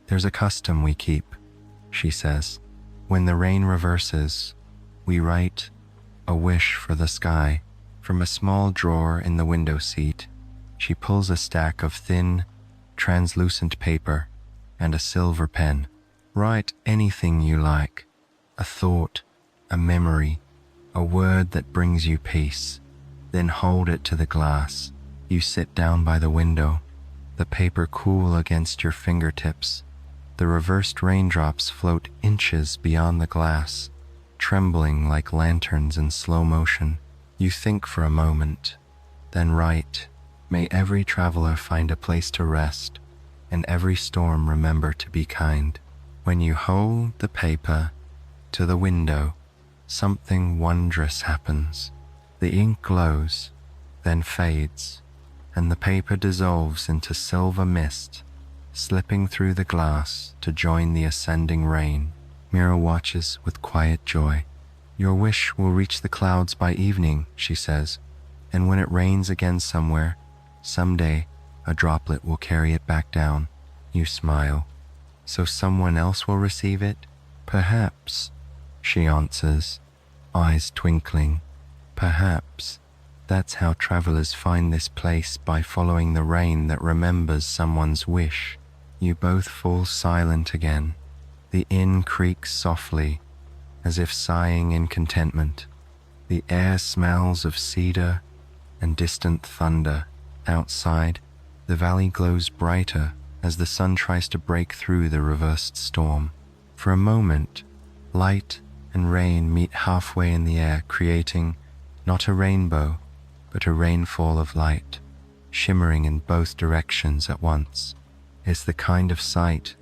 There's a custom we keep, she says. When the rain reverses, we write a wish for the sky. From a small drawer in the window seat, she pulls a stack of thin, translucent paper and a silver pen. Write anything you like, a thought, a memory, a word that brings you peace. Then hold it to the glass. You sit down by the window, the paper cool against your fingertips. The reversed raindrops float inches beyond the glass, trembling like lanterns in slow motion. You think for a moment, then write, may every traveler find a place to rest, and every storm remember to be kind. When you hold the paper to the window, something wondrous happens. The ink glows, then fades, and the paper dissolves into silver mist, slipping through the glass to join the ascending rain. Mira watches with quiet joy. Your wish will reach the clouds by evening, she says, and when it rains again somewhere, someday a droplet will carry it back down. You smile. So someone else will receive it? Perhaps, she answers, eyes twinkling. Perhaps. That's how travelers find this place, by following the rain that remembers someone's wish. You both fall silent again. The inn creaks softly, as if sighing in contentment. The air smells of cedar and distant thunder. Outside, the valley glows brighter as the sun tries to break through the reversed storm. For a moment, light and rain meet halfway in the air, creating not a rainbow, but a rainfall of light, shimmering in both directions at once. It's the kind of sight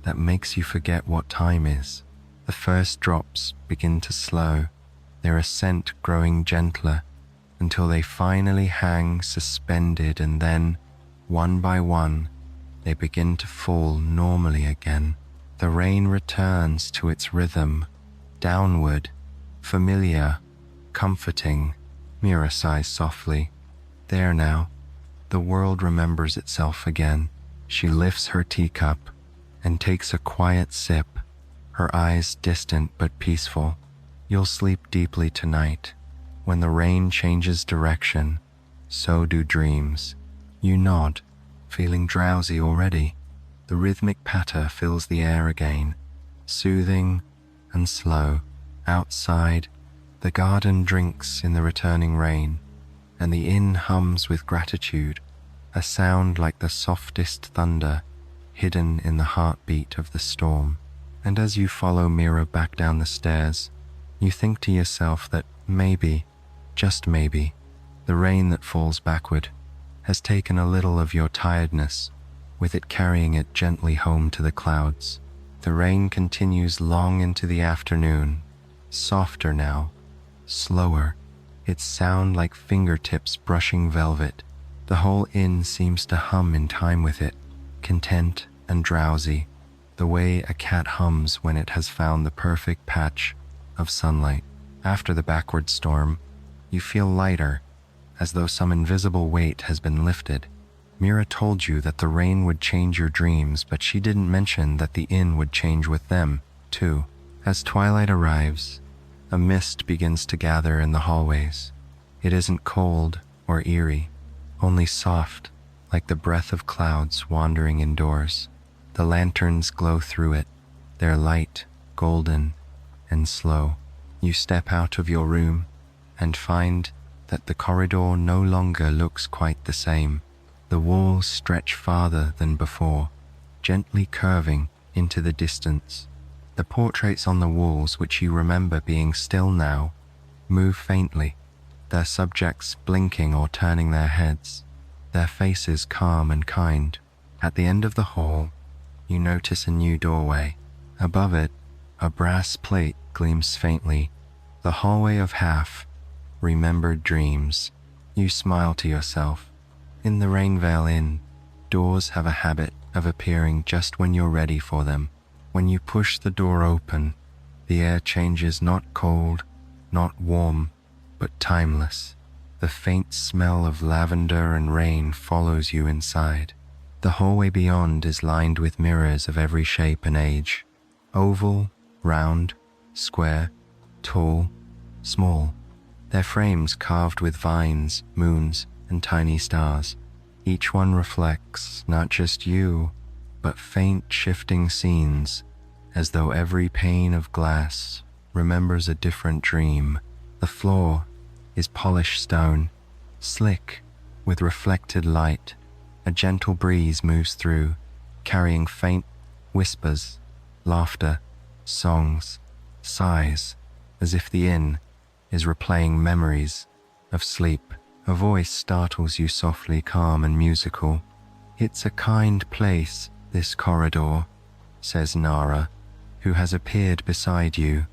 that makes you forget what time is. The first drops begin to slow, their ascent growing gentler until they finally hang suspended, and then, one by one, they begin to fall normally again. The rain returns to its rhythm, downward, familiar, comforting. Mira sighs softly. There now, the world remembers itself again. She lifts her teacup and takes a quiet sip, her eyes distant but peaceful. You'll sleep deeply tonight. When the rain changes direction, so do dreams. You nod, feeling drowsy already. The rhythmic patter fills the air again, soothing and slow. Outside, the garden drinks in the returning rain, and the inn hums with gratitude, a sound like the softest thunder hidden in the heartbeat of the storm. And as you follow Mira back down the stairs, you think to yourself that maybe, just maybe, the rain that falls backward has taken a little of your tiredness, with it carrying it gently home to the clouds. The rain continues long into the afternoon, softer now, slower, its sound like fingertips brushing velvet. The whole inn seems to hum in time with it, content and drowsy, the way a cat hums when it has found the perfect patch of sunlight. After the backward storm, you feel lighter, as though some invisible weight has been lifted. Mira told you that the rain would change your dreams, but she didn't mention that the inn would change with them, too. As twilight arrives, a mist begins to gather in the hallways. It isn't cold or eerie, only soft, like the breath of clouds wandering indoors. The lanterns glow through it, their light golden and slow. You step out of your room and find that the corridor no longer looks quite the same. The walls stretch farther than before, gently curving into the distance. The portraits on the walls, which you remember being still now, move faintly, their subjects blinking or turning their heads, their faces calm and kind. At the end of the hall, you notice a new doorway. Above it, a brass plate gleams faintly. The hallway of half remembered dreams. You smile to yourself. In the Rainveil Inn, doors have a habit of appearing just when you're ready for them. When you push the door open, the air changes, not cold, not warm, but timeless. The faint smell of lavender and rain follows you inside. The hallway beyond is lined with mirrors of every shape and age. Oval, round, square, tall, small. Their frames carved with vines, moons, and tiny stars. Each one reflects not just you, but faint shifting scenes, as though every pane of glass remembers a different dream. The floor is polished stone, slick with reflected light. A gentle breeze moves through, carrying faint whispers, laughter, songs, sighs, as if the inn is replaying memories of sleep. A voice startles you softly, calm and musical. "It's a kind place, this corridor," says Nara, who has appeared beside you,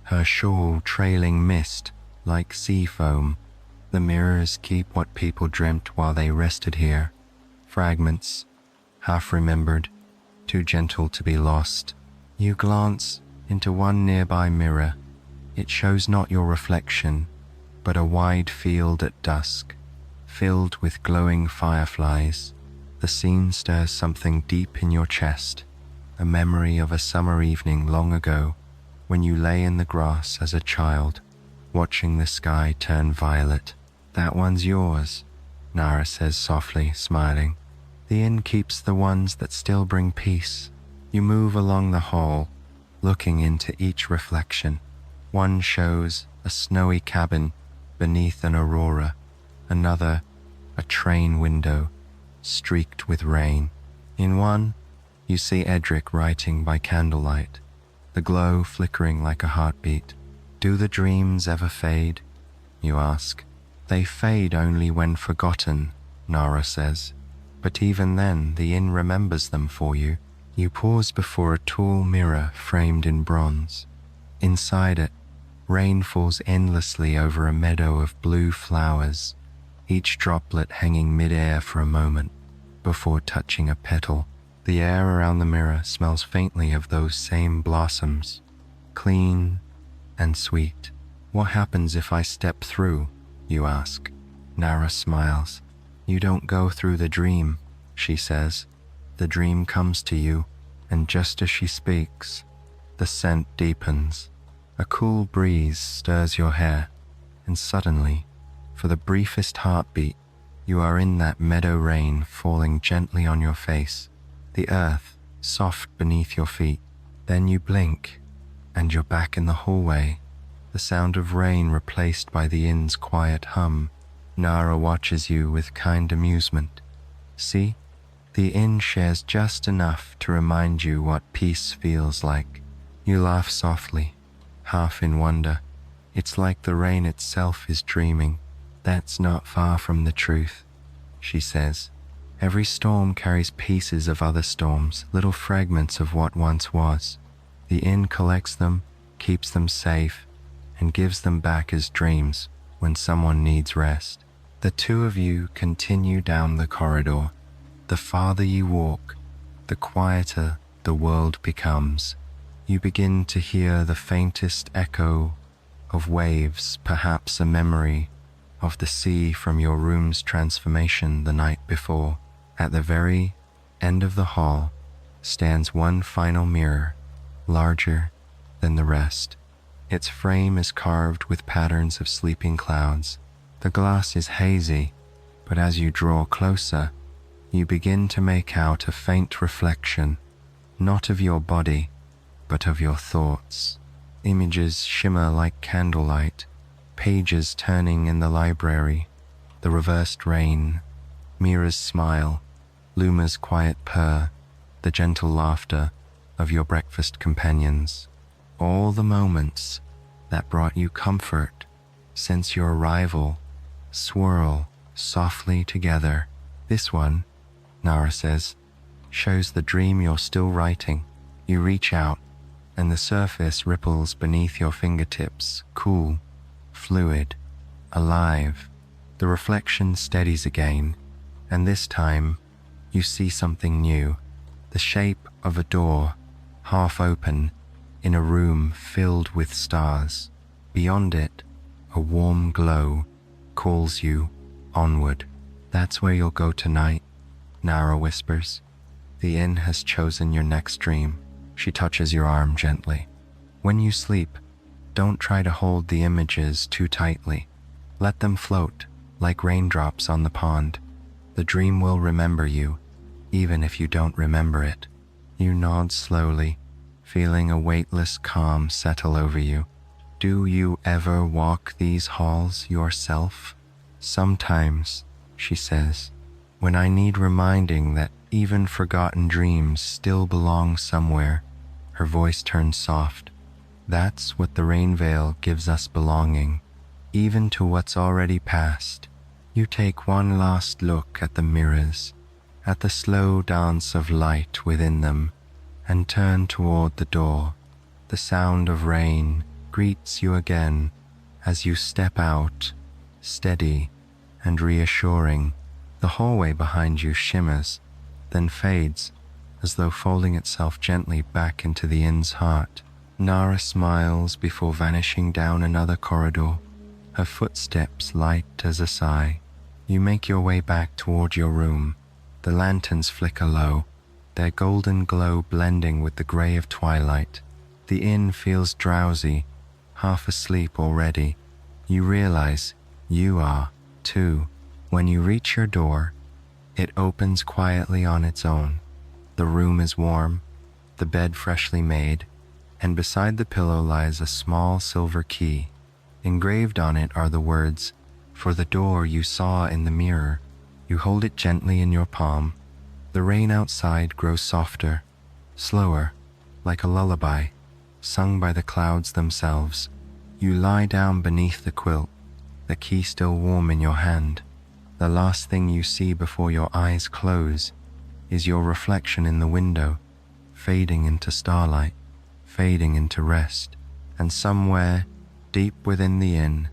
her shawl trailing mist like sea foam. The mirrors keep what people dreamt while they rested here. Fragments, half remembered, too gentle to be lost. You glance into one nearby mirror. It shows not your reflection, but a wide field at dusk, filled with glowing fireflies. The scene stirs something deep in your chest, a memory of a summer evening long ago, when you lay in the grass as a child, watching the sky turn violet. "That one's yours," Nara says softly, smiling. "The inn keeps the ones that still bring peace." You move along the hall, looking into each reflection. One shows a snowy cabin beneath an aurora, another a train window streaked with rain. In one, you see Edric writing by candlelight, the glow flickering like a heartbeat. "Do the dreams ever fade?" you ask. "They fade only when forgotten," Nara says. "But even then, the inn remembers them for you." You pause before a tall mirror framed in bronze. Inside it, rain falls endlessly over a meadow of blue flowers, each droplet hanging mid-air for a moment before touching a petal. The air around the mirror smells faintly of those same blossoms, clean and sweet. What happens if I step through, you ask. Nara smiles. You don't go through the dream, she says. The dream comes to you, and just as she speaks, the scent deepens. A cool breeze stirs your hair, and suddenly, for the briefest heartbeat, you are in that meadow rain falling gently on your face, the earth soft beneath your feet. Then you blink, and you're back in the hallway, the sound of rain replaced by the inn's quiet hum. Nara watches you with kind amusement. See? The inn shares just enough to remind you what peace feels like. You laugh softly, half in wonder. It's like the rain itself is dreaming. That's not far from the truth, she says. Every storm carries pieces of other storms, little fragments of what once was. The inn collects them, keeps them safe, and gives them back as dreams when someone needs rest. The two of you continue down the corridor. The farther you walk, the quieter the world becomes. You begin to hear the faintest echo of waves, perhaps a memory of the sea from your room's transformation the night before. At the very end of the hall stands one final mirror, larger than the rest. Its frame is carved with patterns of sleeping clouds. The glass is hazy, but as you draw closer, you begin to make out a faint reflection, not of your body, but of your thoughts. Images shimmer like candlelight, pages turning in the library, the reversed rain, Mira's smile, Luma's quiet purr, the gentle laughter of your breakfast companions. All the moments that brought you comfort since your arrival swirl softly together. This one, Nara says, shows the dream you're still writing. You reach out, and the surface ripples beneath your fingertips, cool, fluid, alive. The reflection steadies again, and this time you see something new, the shape of a door, half open, in a room filled with stars. Beyond it, a warm glow calls you onward. That's where you'll go tonight, Nara whispers. The inn has chosen your next dream. She touches your arm gently. When you sleep, don't try to hold the images too tightly. Let them float like raindrops on the pond. The dream will remember you, even if you don't remember it. You nod slowly, feeling a weightless calm settle over you. Do you ever walk these halls yourself? Sometimes, she says, when I need reminding that even forgotten dreams still belong somewhere. Her voice turns soft. That's what the Rainveil gives us, belonging, even to what's already past. You take one last look at the mirrors, at the slow dance of light within them, and turn toward the door. The sound of rain greets you again as you step out, steady and reassuring. The hallway behind you shimmers, then fades, as though folding itself gently back into the inn's heart. Nara smiles before vanishing down another corridor, her footsteps light as a sigh. You make your way back toward your room. The lanterns flicker low, their golden glow blending with the gray of twilight. The inn feels drowsy, half asleep already. You realize you are, too. When you reach your door, it opens quietly on its own. The room is warm, the bed freshly made, and beside the pillow lies a small silver key. Engraved on it are the words, "For the door you saw in the mirror." You hold it gently in your palm. The rain outside grows softer, slower, like a lullaby, sung by the clouds themselves. You lie down beneath the quilt, the key still warm in your hand. The last thing you see before your eyes close is your reflection in the window, fading into starlight, fading into rest, and somewhere deep within the inn,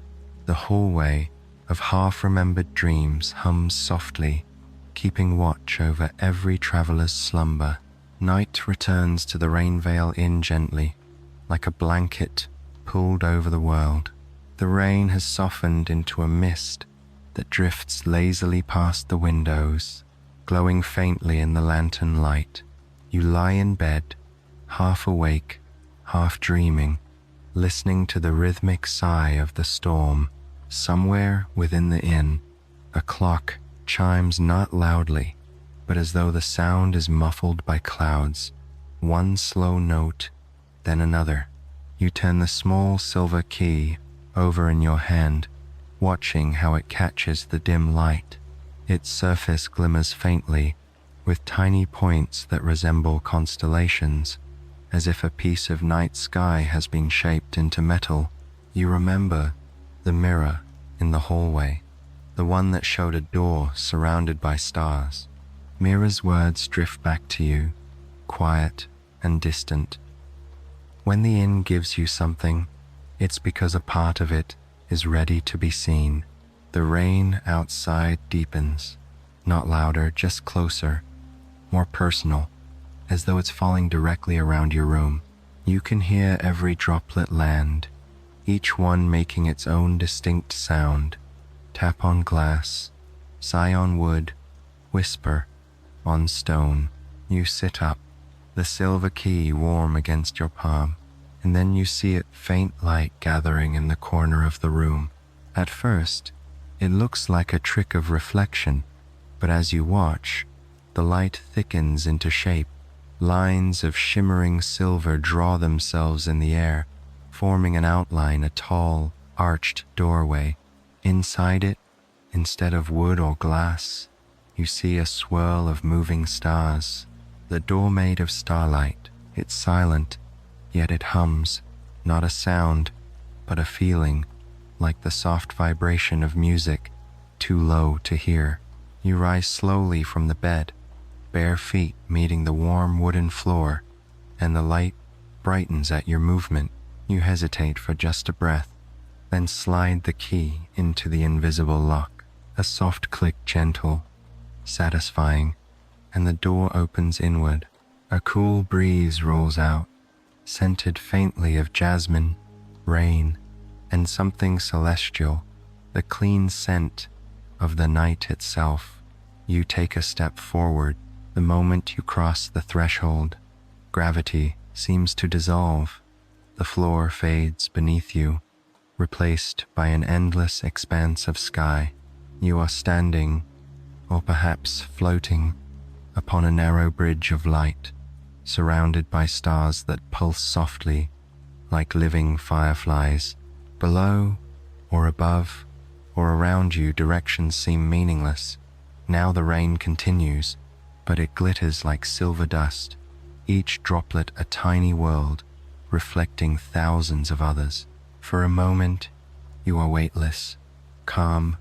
the hallway of half-remembered dreams hums softly, keeping watch over every traveler's slumber. Night returns to the Rainveil Inn gently, like a blanket pulled over the world. The rain has softened into a mist that drifts lazily past the windows, glowing faintly in the lantern light. You lie in bed, half awake, half dreaming, listening to the rhythmic sigh of the storm. Somewhere within the inn, a clock chimes not loudly, but as though the sound is muffled by clouds. One slow note, then another. You turn the small silver key over in your hand, watching how it catches the dim light. Its surface glimmers faintly, with tiny points that resemble constellations, as if a piece of night sky has been shaped into metal. You remember the mirror in the hallway, the one that showed a door surrounded by stars. Mira's words drift back to you, quiet and distant. When the inn gives you something, it's because a part of it is ready to be seen. The rain outside deepens, not louder, just closer, more personal, as though it's falling directly around your room. You can hear every droplet land, each one making its own distinct sound. Tap on glass, sigh on wood, whisper on stone. You sit up, the silver key warm against your palm, and then you see it faint light gathering in the corner of the room. At first, it looks like a trick of reflection, but as you watch, the light thickens into shape. Lines of shimmering silver draw themselves in the air, forming an outline, a tall, arched doorway. Inside it, instead of wood or glass, you see a swirl of moving stars. The door made of starlight. It's silent, yet it hums, not a sound, but a feeling, like the soft vibration of music, too low to hear. You rise slowly from the bed, bare feet meeting the warm wooden floor, and the light brightens at your movement. You hesitate for just a breath, then slide the key into the invisible lock. A soft click, gentle, satisfying, and the door opens inward. A cool breeze rolls out, scented faintly of jasmine, rain, and something celestial, the clean scent of the night itself. You take a step forward. The moment you cross the threshold, gravity seems to dissolve. The floor fades beneath you, replaced by an endless expanse of sky. You are standing, or perhaps floating, upon a narrow bridge of light, surrounded by stars that pulse softly like living fireflies. Below, or above, or around you, directions seem meaningless. Now the rain continues, but it glitters like silver dust, each droplet a tiny world, reflecting thousands of others. For a moment, you are weightless, calm,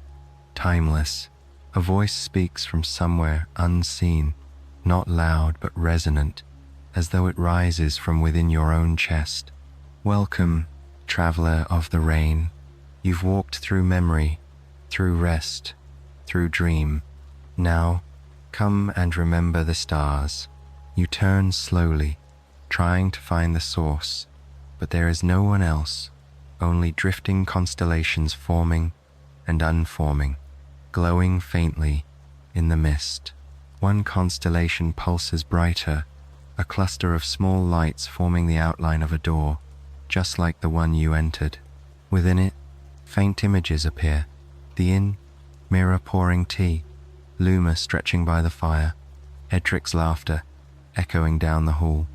timeless. A voice speaks from somewhere unseen, not loud but resonant, as though it rises from within your own chest. Welcome, traveler of the rain. You've walked through memory, through rest, through dream. Now, come and remember the stars. You turn slowly, trying to find the source, but there is no one else, only drifting constellations forming and unforming, glowing faintly in the mist. One constellation pulses brighter, a cluster of small lights forming the outline of a door, just like the one you entered. Within it, faint images appear. The inn, Mira pouring tea, Luma stretching by the fire, Edric's laughter echoing down the hall,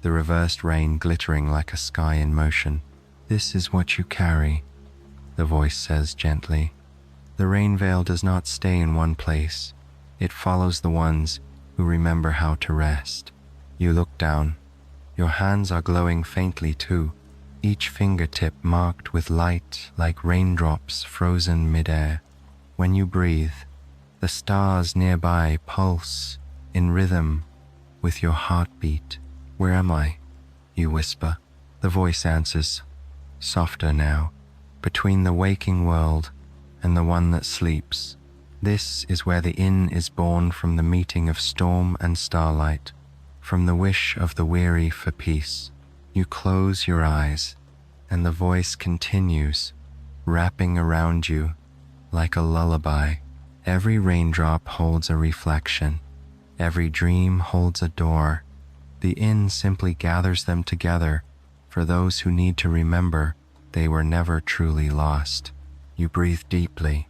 the reversed rain glittering like a sky in motion. This is what you carry, the voice says gently. The rainveil does not stay in one place. It follows the ones who remember how to rest. You look down. Your hands are glowing faintly too, each fingertip marked with light like raindrops frozen midair. When you breathe, the stars nearby pulse in rhythm with your heartbeat. Where am I? You whisper. The voice answers, softer now, between the waking world and the one that sleeps. This is where the inn is born, from the meeting of storm and starlight, from the wish of the weary for peace. You close your eyes, and the voice continues, wrapping around you like a lullaby. Every raindrop holds a reflection. Every dream holds a door. The inn simply gathers them together for those who need to remember they were never truly lost. You breathe deeply.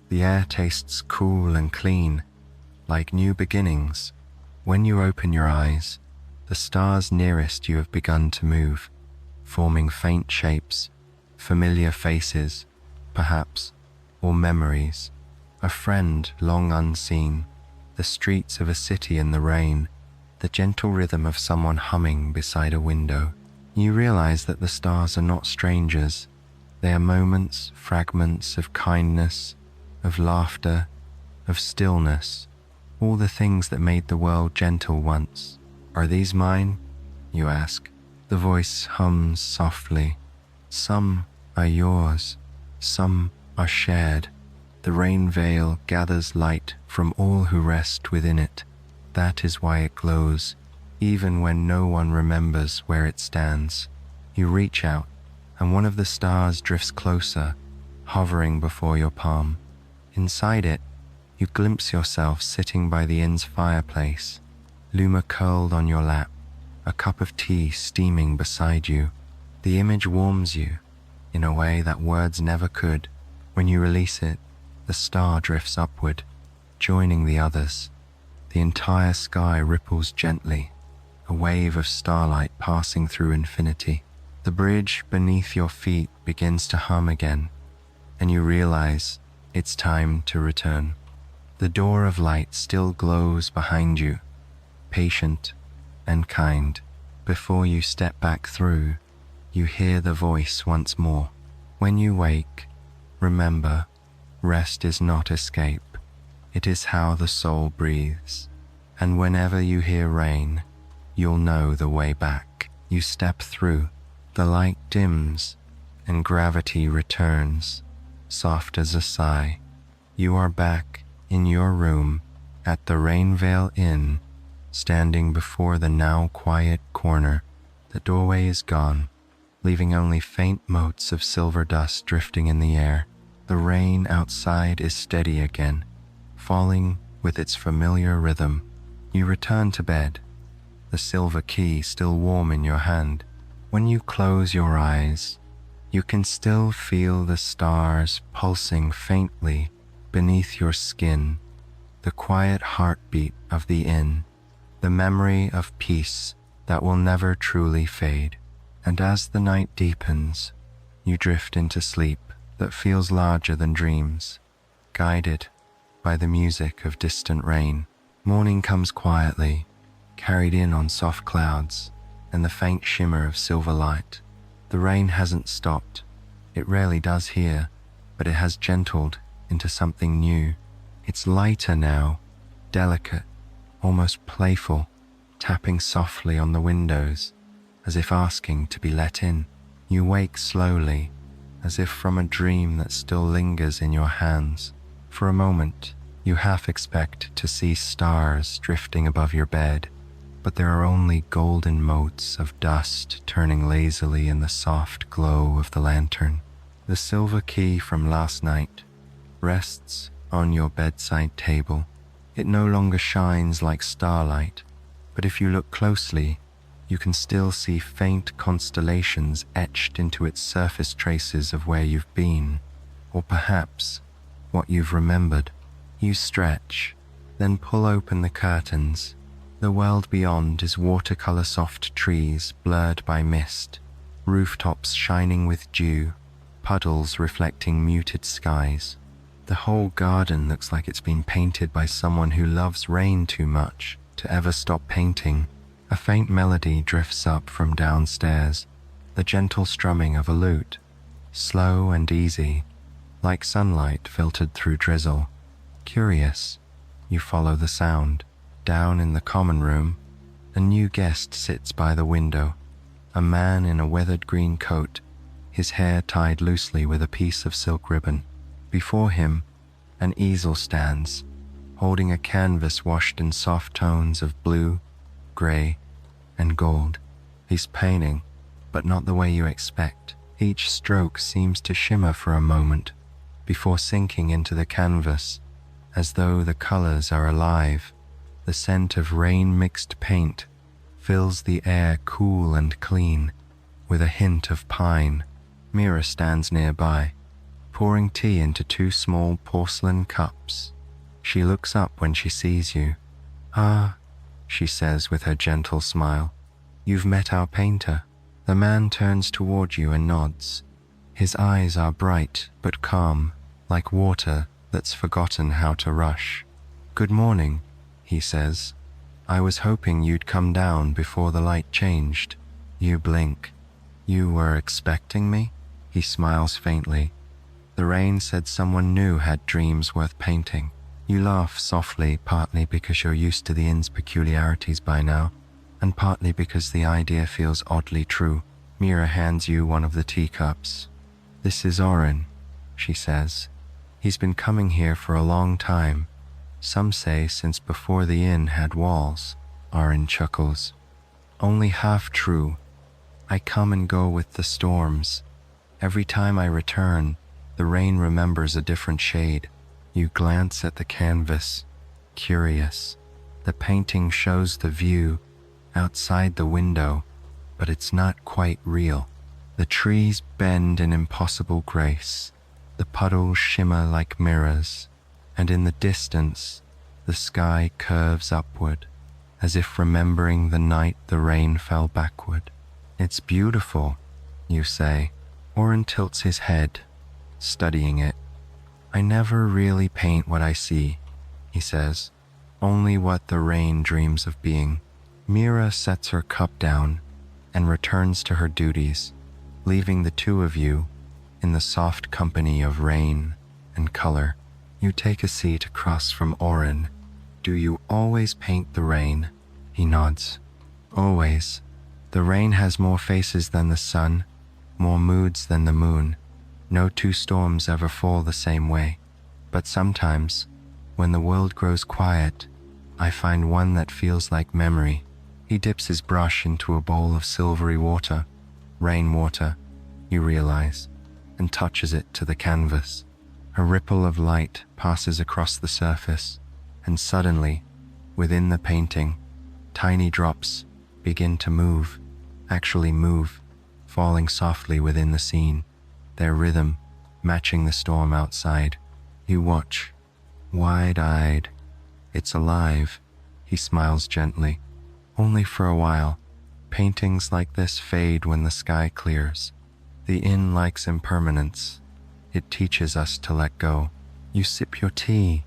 The air tastes cool and clean, like new beginnings. When you open your eyes, the stars nearest you have begun to move, forming faint shapes, familiar faces, perhaps, or memories. A friend long unseen, the streets of a city in the rain, the gentle rhythm of someone humming beside a window. You realize that the stars are not strangers. They are moments, fragments of kindness, of laughter, of stillness, all the things that made the world gentle once. Are these mine? You ask. The voice hums softly. Some are yours, some are shared. The rainveil gathers light from all who rest within it. That is why it glows, even when no one remembers where it stands. You reach out, and one of the stars drifts closer, hovering before your palm. Inside it, you glimpse yourself sitting by the inn's fireplace, Luma curled on your lap, a cup of tea steaming beside you. The image warms you in a way that words never could. When you release it, the star drifts upward, joining the others. The entire sky ripples gently, a wave of starlight passing through infinity. The bridge beneath your feet begins to hum again, and you realize it's time to return. The door of light still glows behind you, patient and kind. Before you step back through, you hear the voice once more. When you wake, remember, rest is not escape. It is how the soul breathes. And whenever you hear rain, you'll know the way back. You step through, the light dims, and gravity returns, soft as a sigh. You are back in your room at the Rainveil Inn, standing before the now quiet corner. The doorway is gone, leaving only faint motes of silver dust drifting in the air. The rain outside is steady again, falling with its familiar rhythm. You return to bed, the silver key still warm in your hand. When you close your eyes, you can still feel the stars pulsing faintly beneath your skin, the quiet heartbeat of the inn, the memory of peace that will never truly fade. And as the night deepens, you drift into sleep that feels larger than dreams, guided by the music of distant rain. Morning comes quietly, carried in on soft clouds and the faint shimmer of silver light. The rain hasn't stopped. It rarely does here, but it has gentled into something new. It's lighter now, delicate, almost playful, tapping softly on the windows, as if asking to be let in. You wake slowly, as if from a dream that still lingers in your hands. For a moment, you half expect to see stars drifting above your bed, but there are only golden motes of dust turning lazily in the soft glow of the lantern. The silver key from last night rests on your bedside table. It no longer shines like starlight, but if you look closely, you can still see faint constellations etched into its surface, traces of where you've been, or perhaps what you've remembered. You stretch, then pull open the curtains. The world beyond is watercolor soft trees blurred by mist, rooftops shining with dew, puddles reflecting muted skies. The whole garden looks like it's been painted by someone who loves rain too much to ever stop painting. A faint melody drifts up from downstairs, the gentle strumming of a lute, slow and easy, like sunlight filtered through drizzle. Curious, you follow the sound. Down in the common room, A new guest sits by the window, a man in a weathered green coat, his hair tied loosely with a piece of silk ribbon. Before him, an easel stands, holding a canvas washed in soft tones of blue, gray, and gold. He's painting, but not the way you expect. Each stroke seems to shimmer for a moment before sinking into the canvas, as though the colors are alive. The scent of rain-mixed paint fills the air cool and clean, with a hint of pine. Mira stands nearby, pouring tea into 2 small porcelain cups. She looks up when she sees you. "Ah," she says with her gentle smile, "you've met our painter." The man turns toward you and nods. His eyes are bright but calm, like water that's forgotten how to rush. "Good morning," he says. "I was hoping you'd come down before the light changed." You blink. "You were expecting me?" He smiles faintly. "The rain said someone new had dreams worth painting." You laugh softly, partly because you're used to the inn's peculiarities by now, and partly because the idea feels oddly true. Mira hands you one of the teacups. "This is Oren," she says. "He's been coming here for a long time. Some say since before the inn had walls." Oren chuckles. "Only half true. I come and go with the storms. Every time I return, the rain remembers a different shade." You glance at the canvas, curious. The painting shows the view outside the window, but it's not quite real. The trees bend in impossible grace. The puddles shimmer like mirrors, and in the distance, the sky curves upward, as if remembering the night the rain fell backward. "It's beautiful," you say. Oren tilts his head, studying it. "I never really paint what I see," he says, "only what the rain dreams of being." Mira sets her cup down and returns to her duties, leaving the 2 of you in the soft company of rain and color. You take a seat across from Oren. "Do you always paint the rain?" He nods. "Always. The rain has more faces than the sun, more moods than the moon. No 2 storms ever fall the same way. But sometimes, when the world grows quiet, I find one that feels like memory." He dips his brush into a bowl of silvery water, rainwater, you realize, and touches it to the canvas. A ripple of light passes across the surface, and suddenly, within the painting, tiny drops begin to move, actually move, falling softly within the scene, their rhythm matching the storm outside. You watch, wide-eyed. "It's alive," he smiles gently. "Only for a while. Paintings like this fade when the sky clears. The inn likes impermanence. It teaches us to let go." You sip your tea,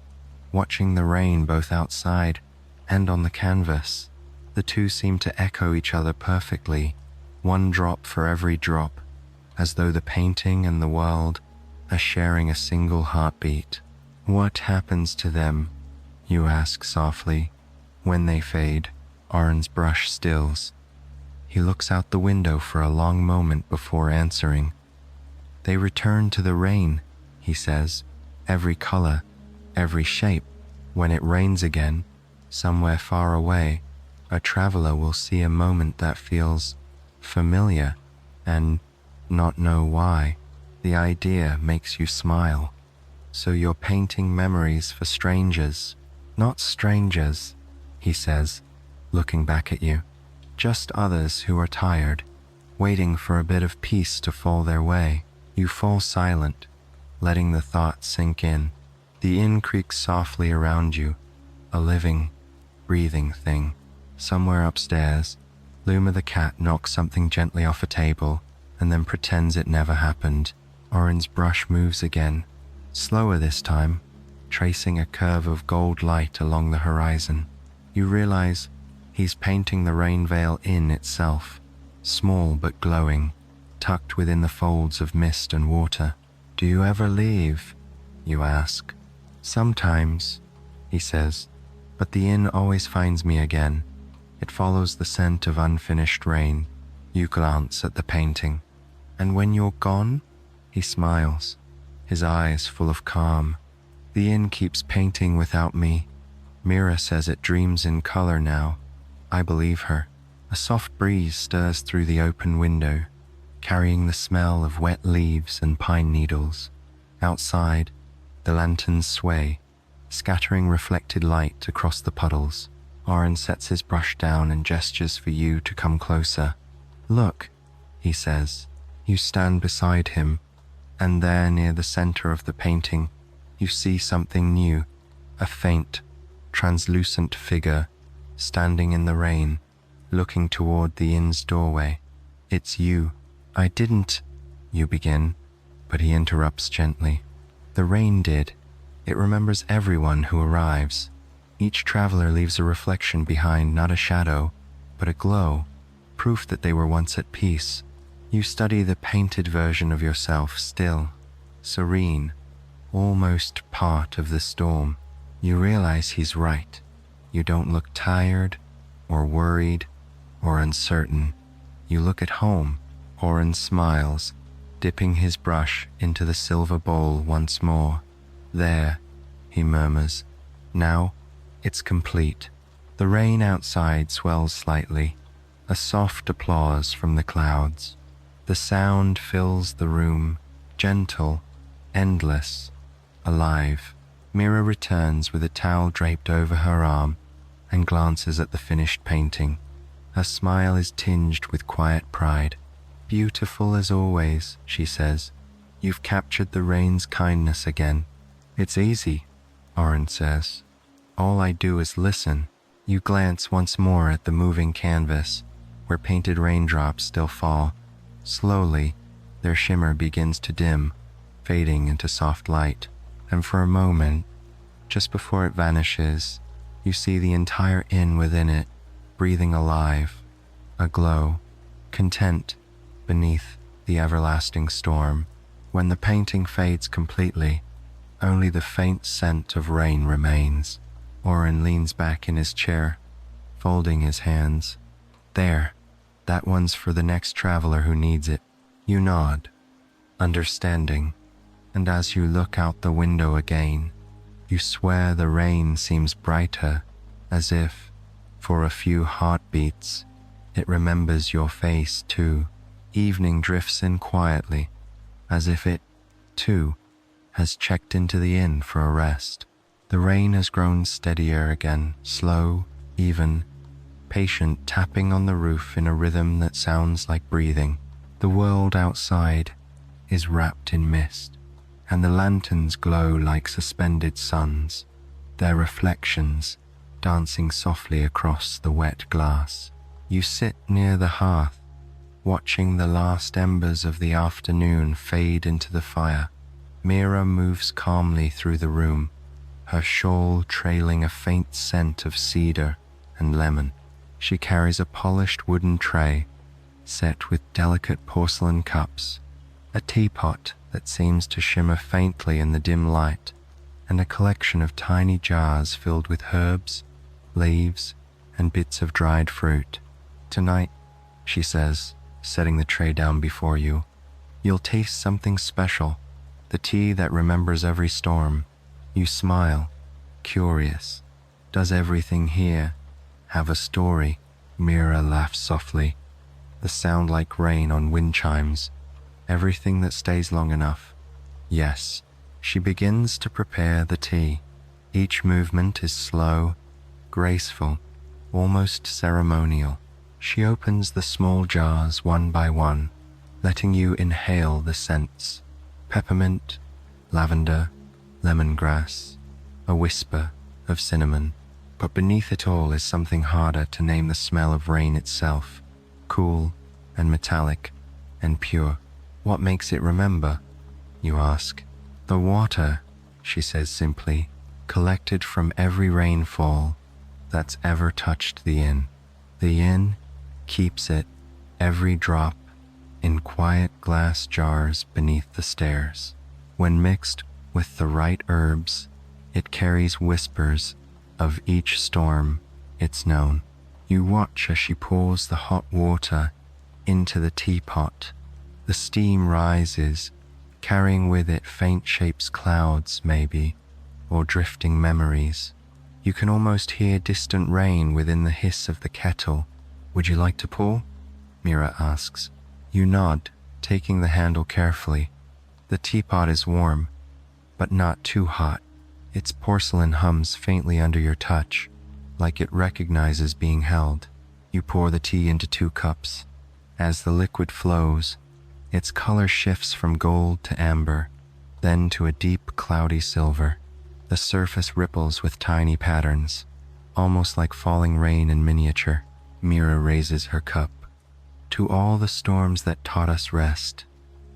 watching the rain both outside and on the canvas. The 2 seem to echo each other perfectly, 1 drop for every drop, as though the painting and the world are sharing a single heartbeat. "What happens to them?" you ask softly. "When they fade." Oren's brush stills. He looks out the window for a long moment before answering. "They return to the rain," he says. "Every color, every shape. When it rains again, somewhere far away, a traveler will see a moment that feels familiar and not know why. The idea makes you smile. So you're painting memories for strangers." "Not strangers," he says, looking back at you. "Just others who are tired, waiting for a bit of peace to fall their way." You fall silent, letting the thought sink in. The inn creaks softly around you, a living, breathing thing. Somewhere upstairs, Luma the cat knocks something gently off a table and then pretends it never happened. Oren's brush moves again, slower this time, tracing a curve of gold light along the horizon. You realize he's painting the Rainveil Inn itself, small but glowing, tucked within the folds of mist and water. "Do you ever leave?" you ask. "Sometimes," he says, "but the inn always finds me again. It follows the scent of unfinished rain. You glance at the painting. And when you're gone, he smiles, his eyes full of calm. The inn keeps painting without me. Mira says it dreams in color now. I believe her. A soft breeze stirs through the open window, carrying the smell of wet leaves and pine needles. Outside, the lanterns sway, scattering reflected light across the puddles. Oren sets his brush down and gestures for you to come closer. Look, he says. You stand beside him, and there near the center of the painting, you see something new, a faint, translucent figure standing in the rain, looking toward the inn's doorway. It's you. I didn't, you begin, but he interrupts gently. The rain did. It remembers everyone who arrives. Each traveler leaves a reflection behind, not a shadow, but a glow, proof that they were once at peace. You study the painted version of yourself still, serene, almost part of the storm. You realize he's right. You don't look tired, or worried, or uncertain. You look at home. Oren smiles, dipping his brush into the silver bowl once more. There, he murmurs. Now, it's complete. The rain outside swells slightly, a soft applause from the clouds. The sound fills the room, gentle, endless, alive. Mira returns with a towel draped over her arm and glances at the finished painting. Her smile is tinged with quiet pride. Beautiful as always, she says. You've captured the rain's kindness again. It's easy, Oren says. All I do is listen. You glance once more at the moving canvas, where painted raindrops still fall. Slowly, their shimmer begins to dim, fading into soft light. And for a moment, just before it vanishes, you see the entire inn within it, breathing alive, aglow, content beneath the everlasting storm. When the painting fades completely, only the faint scent of rain remains. Oren leans back in his chair, folding his hands. There, that one's for the next traveler who needs it. You nod, understanding, and as you look out the window again, you swear the rain seems brighter, as if, for a few heartbeats, it remembers your face too. Evening drifts in quietly, as if it, too, has checked into the inn for a rest. The rain has grown steadier again, slow, even, patient, tapping on the roof in a rhythm that sounds like breathing. The world outside is wrapped in mist, and the lanterns glow like suspended suns, their reflections dancing softly across the wet glass. You sit near the hearth, watching the last embers of the afternoon fade into the fire. Mira moves calmly through the room, her shawl trailing a faint scent of cedar and lemon. She carries a polished wooden tray, set with delicate porcelain cups, a teapot that seems to shimmer faintly in the dim light, and a collection of tiny jars filled with herbs, leaves, and bits of dried fruit. Tonight, she says, setting the tray down before you, you'll taste something special, the tea that remembers every storm. You smile, curious. Does everything here have a story? Mira laughs softly, the sound like rain on wind chimes. Everything that stays long enough. Yes. She begins to prepare the tea. Each movement is slow, graceful, almost ceremonial. She opens the small jars one by one, letting you inhale the scents. Peppermint, lavender, lemongrass, a whisper of cinnamon. But beneath it all is something harder to name: the smell of rain itself, cool and metallic and pure. What makes it remember? You ask. The water, she says simply, collected from every rainfall that's ever touched the inn. The inn keeps it, every drop, in quiet glass jars beneath the stairs. When mixed with the right herbs, it carries whispers of each storm it's known. You watch as she pours the hot water into the teapot. The steam rises, carrying with it faint shapes, clouds maybe, or drifting memories. You can almost hear distant rain within the hiss of the kettle. Would you like to pour? Mira asks. You nod, taking the handle carefully. The teapot is warm, but not too hot. Its porcelain hums faintly under your touch, like it recognizes being held. You pour the tea into 2 cups. As the liquid flows, its color shifts from gold to amber, then to a deep, cloudy silver. The surface ripples with tiny patterns, almost like falling rain in miniature. Mira raises her cup. To all the storms that taught us rest,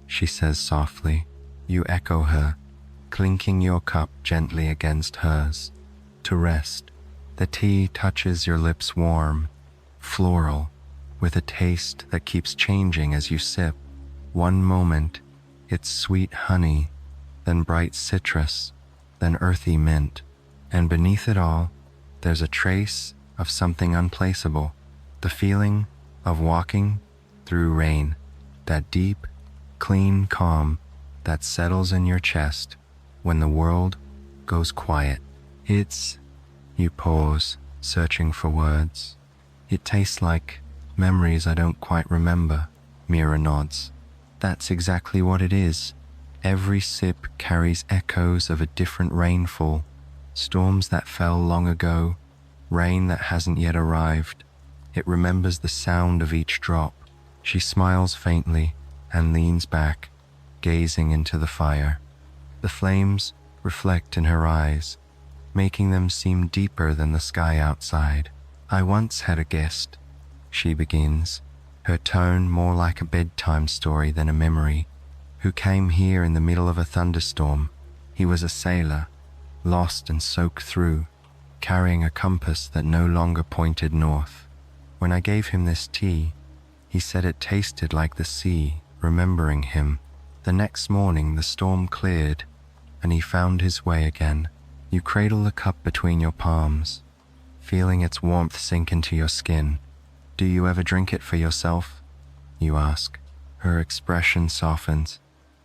she says softly. You echo her, clinking your cup gently against hers. To rest. The tea touches your lips warm, floral, with a taste that keeps changing as you sip. One moment, it's sweet honey, then bright citrus, then earthy mint, and beneath it all, there's a trace of something unplaceable, the feeling of walking through rain, that deep, clean calm that settles in your chest when the world goes quiet. You pause, searching for words. It tastes like memories I don't quite remember. Mira nods. That's exactly what it is. Every sip carries echoes of a different rainfall, storms that fell long ago, rain that hasn't yet arrived. It remembers the sound of each drop. She smiles faintly and leans back, gazing into the fire. The flames reflect in her eyes, making them seem deeper than the sky outside. I once had a guest, she begins, her tone more like a bedtime story than a memory, who came here in the middle of a thunderstorm. He was a sailor, lost and soaked through, carrying a compass that no longer pointed north. When I gave him this tea, he said it tasted like the sea, remembering him. The next morning the storm cleared, and he found his way again. You cradle the cup between your palms, feeling its warmth sink into your skin. Do you ever drink it for yourself? You ask. Her expression softens.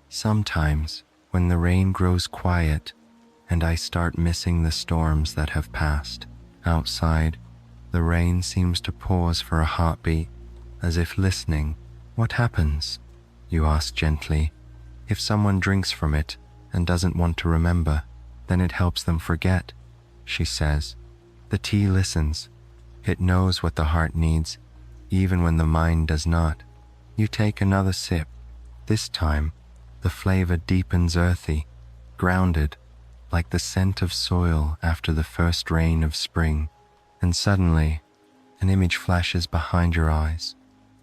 Sometimes, when the rain grows quiet and I start missing the storms that have passed. Outside, the rain seems to pause for a heartbeat, as if listening. What happens? You ask gently. If someone drinks from it and doesn't want to remember, then it helps them forget, she says. The tea listens. It knows what the heart needs, even when the mind does not. You take another sip. This time, the flavor deepens, earthy, grounded, like the scent of soil after the first rain of spring. And suddenly, an image flashes behind your eyes.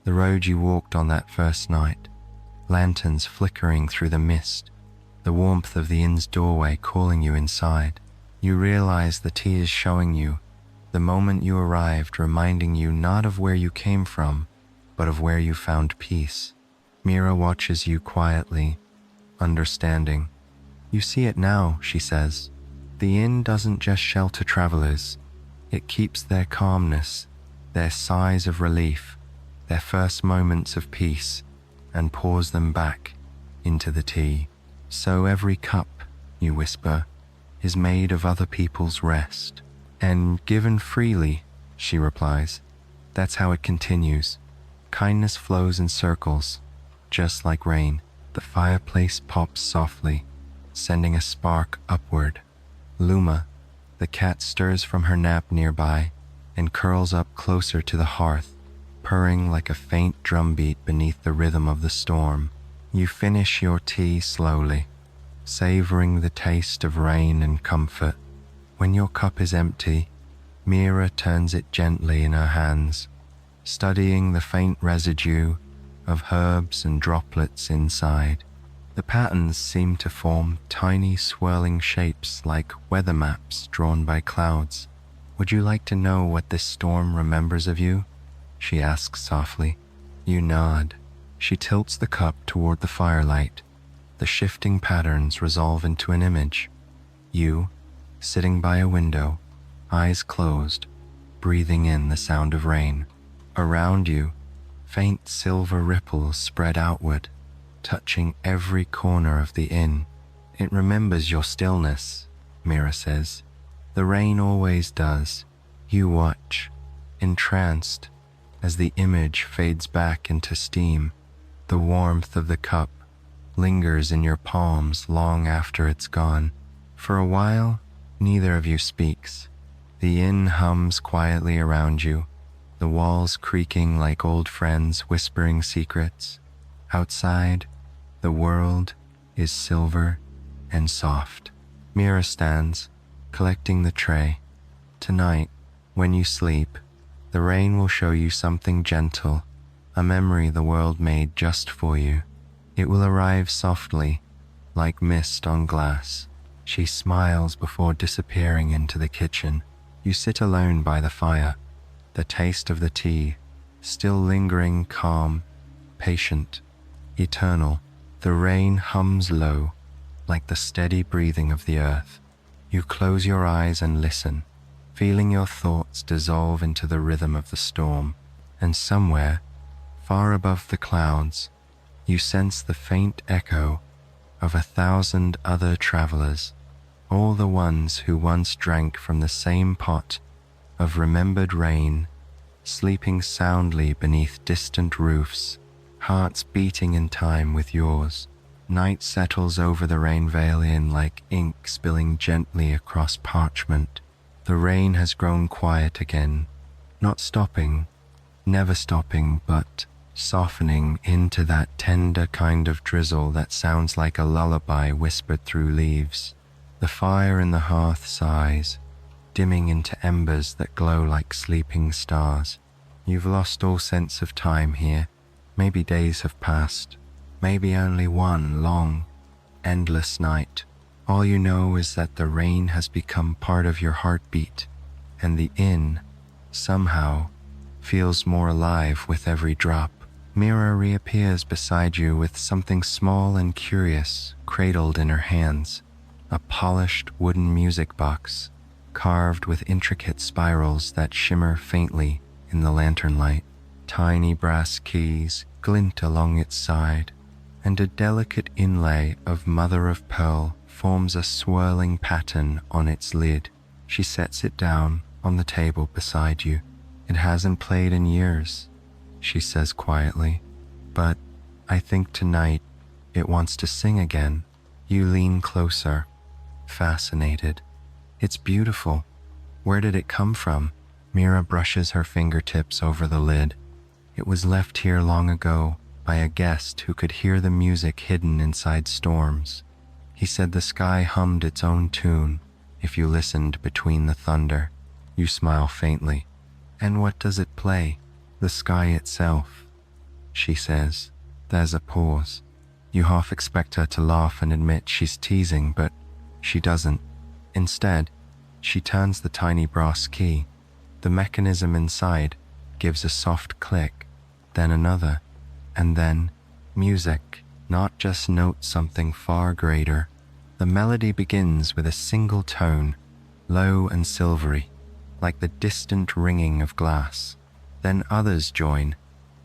The road you walked on that first night, lanterns flickering through the mist, the warmth of the inn's doorway calling you inside. You realize the tea is showing you the moment you arrived, reminding you not of where you came from, but of where you found peace. Mira watches you quietly, understanding. You see it now, she says. The inn doesn't just shelter travelers. It keeps their calmness, their sighs of relief, their first moments of peace, and pours them back into the tea. So every cup, you whisper, is made of other people's rest. And given freely, she replies. That's how it continues. Kindness flows in circles, just like rain. The fireplace pops softly, sending a spark upward. Luma, the cat, stirs from her nap nearby and curls up closer to the hearth, purring like a faint drumbeat beneath the rhythm of the storm. You finish your tea slowly, savoring the taste of rain and comfort. When your cup is empty, Mira turns it gently in her hands, studying the faint residue of herbs and droplets inside. The patterns seem to form tiny swirling shapes like weather maps drawn by clouds. Would you like to know what this storm remembers of you? She asks softly. You nod. She tilts the cup toward the firelight. The shifting patterns resolve into an image. You, sitting by a window, eyes closed, breathing in the sound of rain. Around you, faint silver ripples spread outward, touching every corner of the inn. It remembers your stillness, Mira says. The rain always does. You watch, entranced, as the image fades back into steam. The warmth of the cup lingers in your palms long after it's gone. For a while, neither of you speaks. The inn hums quietly around you, the walls creaking like old friends whispering secrets. Outside, the world is silver and soft. Mira stands, collecting the tray. Tonight, when you sleep, the rain will show you something gentle, a memory the world made just for you. It will arrive softly, like mist on glass. She smiles before disappearing into the kitchen. You sit alone by the fire, the taste of the tea, still lingering calm, patient, eternal. The rain hums low, like the steady breathing of the earth. You close your eyes and listen, feeling your thoughts dissolve into the rhythm of the storm. And somewhere, far above the clouds, you sense the faint echo of 1,000 other travelers, all the ones who once drank from the same pot of remembered rain, sleeping soundly beneath distant roofs, hearts beating in time with yours. Night settles over the Rainveil Inn like ink spilling gently across parchment. The rain has grown quiet again, not stopping, never stopping, but softening into that tender kind of drizzle that sounds like a lullaby whispered through leaves. The fire in the hearth sighs, dimming into embers that glow like sleeping stars. You've lost all sense of time here. Maybe days have passed, maybe only one long, endless night. All you know is that the rain has become part of your heartbeat, and the inn, somehow, feels more alive with every drop. Mira reappears beside you with something small and curious cradled in her hands. A polished wooden music box, carved with intricate spirals that shimmer faintly in the lantern light. Tiny brass keys glint along its side, and a delicate inlay of mother of pearl forms a swirling pattern on its lid. She sets it down on the table beside you. It hasn't played in years, she says quietly, but I think tonight it wants to sing again. You lean closer, fascinated. It's beautiful. Where did it come from? Mira brushes her fingertips over the lid. It was left here long ago by a guest who could hear the music hidden inside storms. He said the sky hummed its own tune if you listened between the thunder. You smile faintly. And what does it play? The sky itself, she says. There's a pause. You half expect her to laugh and admit she's teasing, but she doesn't. Instead, she turns the tiny brass key. The mechanism inside gives a soft click, then another, and then music, not just notes, something far greater. The melody begins with a single tone, low and silvery, like the distant ringing of glass. Then others join,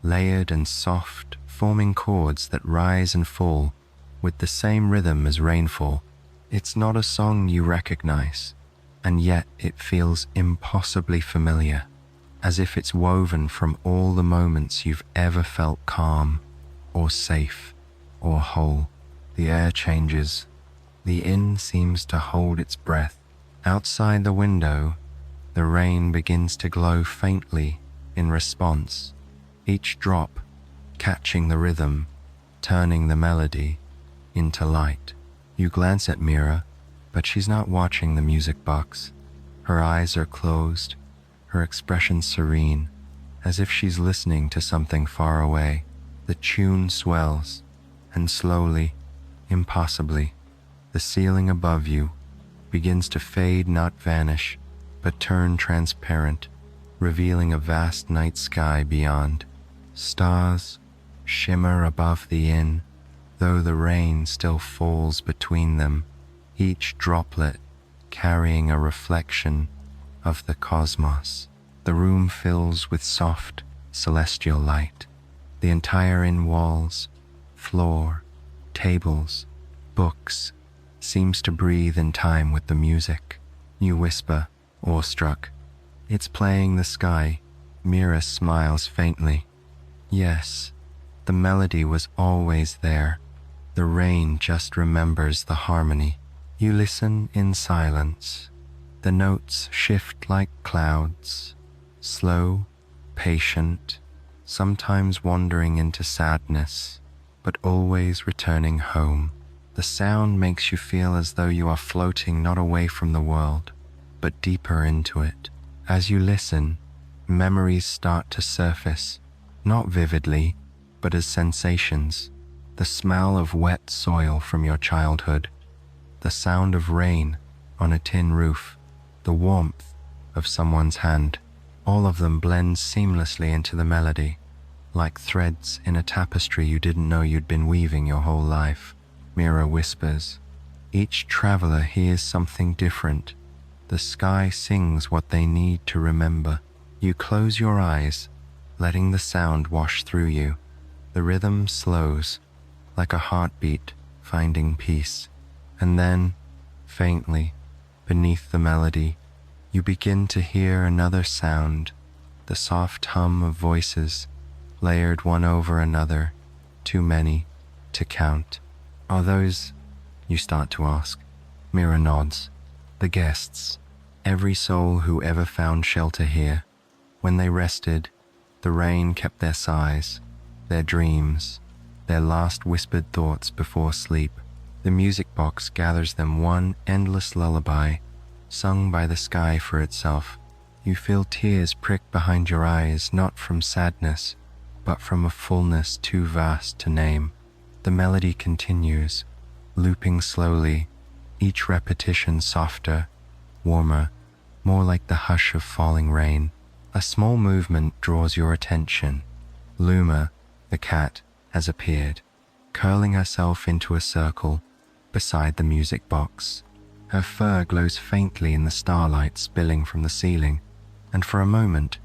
layered and soft, forming chords that rise and fall with the same rhythm as rainfall. It's not a song you recognize, and yet it feels impossibly familiar, as if it's woven from all the moments you've ever felt calm, or safe, or whole. The air changes. The inn seems to hold its breath. Outside the window, the rain begins to glow faintly in response, each drop catching the rhythm, turning the melody into light. You glance at Mira, but she's not watching the music box. Her eyes are closed, her expression serene, as if she's listening to something far away. The tune swells, and slowly, impossibly, the ceiling above you begins to fade, not vanish, but turn transparent, revealing a vast night sky beyond. Stars shimmer above the inn, though the rain still falls between them, each droplet carrying a reflection of the cosmos. The room fills with soft, celestial light. The entire inn walls, floor, tables, books, seems to breathe in time with the music. You whisper, awestruck, "It's playing the sky." Mira smiles faintly. Yes, the melody was always there. The rain just remembers the harmony. You listen in silence. The notes shift like clouds, slow, patient, sometimes wandering into sadness, but always returning home. The sound makes you feel as though you are floating not away from the world, but deeper into it. As you listen, memories start to surface, not vividly, but as sensations. The smell of wet soil from your childhood, the sound of rain on a tin roof, the warmth of someone's hand, all of them blend seamlessly into the melody, like threads in a tapestry you didn't know you'd been weaving your whole life. Mira whispers. Each traveler hears something different. The sky sings what they need to remember. You close your eyes, letting the sound wash through you. The rhythm slows, like a heartbeat finding peace. And then, faintly, beneath the melody, you begin to hear another sound, the soft hum of voices, layered one over another, too many to count. Are those, you start to ask? Mira nods. The guests, every soul who ever found shelter here. When they rested, the rain kept their sighs, their dreams, their last whispered thoughts before sleep. The music box gathers them one endless lullaby, sung by the sky for itself. You feel tears prick behind your eyes, not from sadness, but from a fullness too vast to name. The melody continues, looping slowly, each repetition softer, warmer, more like the hush of falling rain. A small movement draws your attention. Luma, the cat, has appeared, curling herself into a circle beside the music box. Her fur glows faintly in the starlight spilling from the ceiling, and for a moment,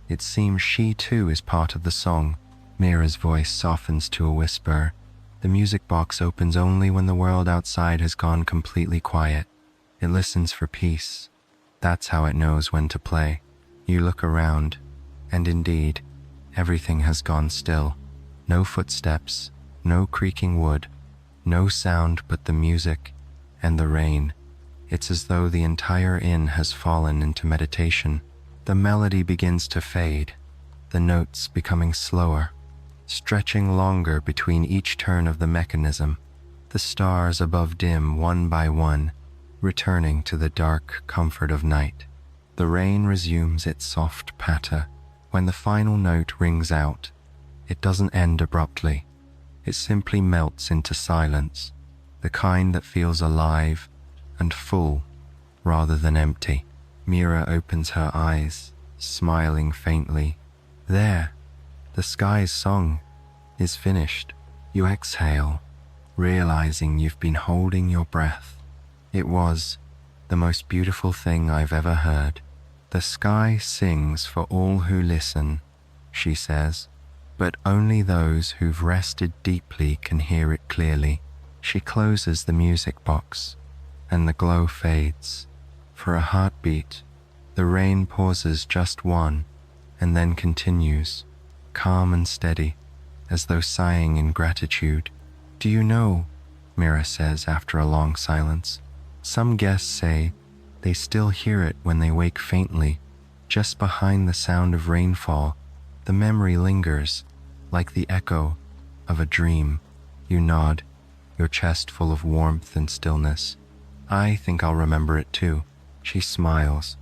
it seems she too is part of the song. Mira's voice softens to a whisper. The music box opens only when the world outside has gone completely quiet. It listens for peace. That's how it knows when to play. You look around, and indeed, everything has gone still. No footsteps, no creaking wood, no sound but the music and the rain. It's as though the entire inn has fallen into meditation. The melody begins to fade, the notes becoming slower, stretching longer between each turn of the mechanism. The stars above dim one by one, returning to the dark comfort of night. The rain resumes its soft patter. When the final note rings out, it doesn't end abruptly. It simply melts into silence, the kind that feels alive and full rather than empty. Mira opens her eyes, smiling faintly. There, the sky's song is finished. You exhale, realizing you've been holding your breath. It was the most beautiful thing I've ever heard. The sky sings for all who listen, she says, but only those who've rested deeply can hear it clearly. She closes the music box, and the glow fades. For a heartbeat, the rain pauses just one, and then continues, calm and steady, as though sighing in gratitude. Do you know, Mira says after a long silence, some guests say they still hear it when they wake faintly, just behind the sound of rainfall. The memory lingers, like the echo of a dream. You nod, your chest full of warmth and stillness. I think I'll remember it too. She smiles,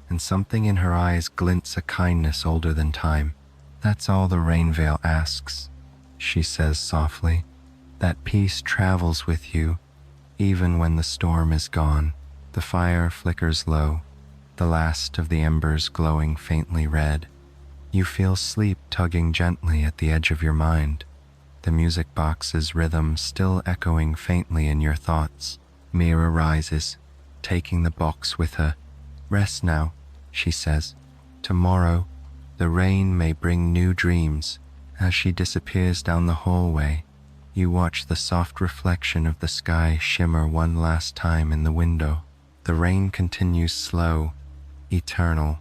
and something in her eyes glints a kindness older than time. That's all the Rainveil asks, she says softly. That peace travels with you, even when the storm is gone. The fire flickers low, the last of the embers glowing faintly red. You feel sleep tugging gently at the edge of your mind, the music box's rhythm still echoing faintly in your thoughts. Mira rises, taking the box with her. Rest now, she says, Tomorrow, the rain may bring new dreams. As she disappears down the hallway, you watch the soft reflection of the sky shimmer one last time in the window. The rain continues slow, eternal,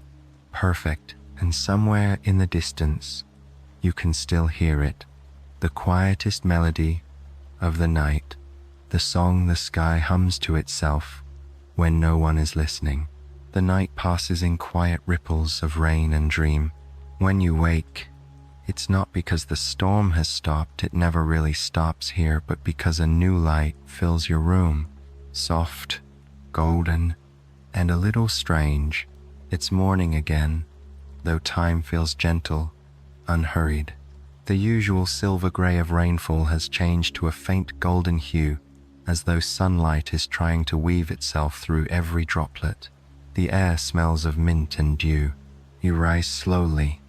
perfect, and somewhere in the distance, you can still hear it. The quietest melody of the night, the song the sky hums to itself when no one is listening. The night passes in quiet ripples of rain and dream. When you wake, it's not because the storm has stopped, it never really stops here, but because a new light fills your room. Soft, golden, and a little strange. It's morning again, though time feels gentle, unhurried. The usual silver grey of rainfall has changed to a faint golden hue, as though sunlight is trying to weave itself through every droplet. The air smells of mint and dew. You rise slowly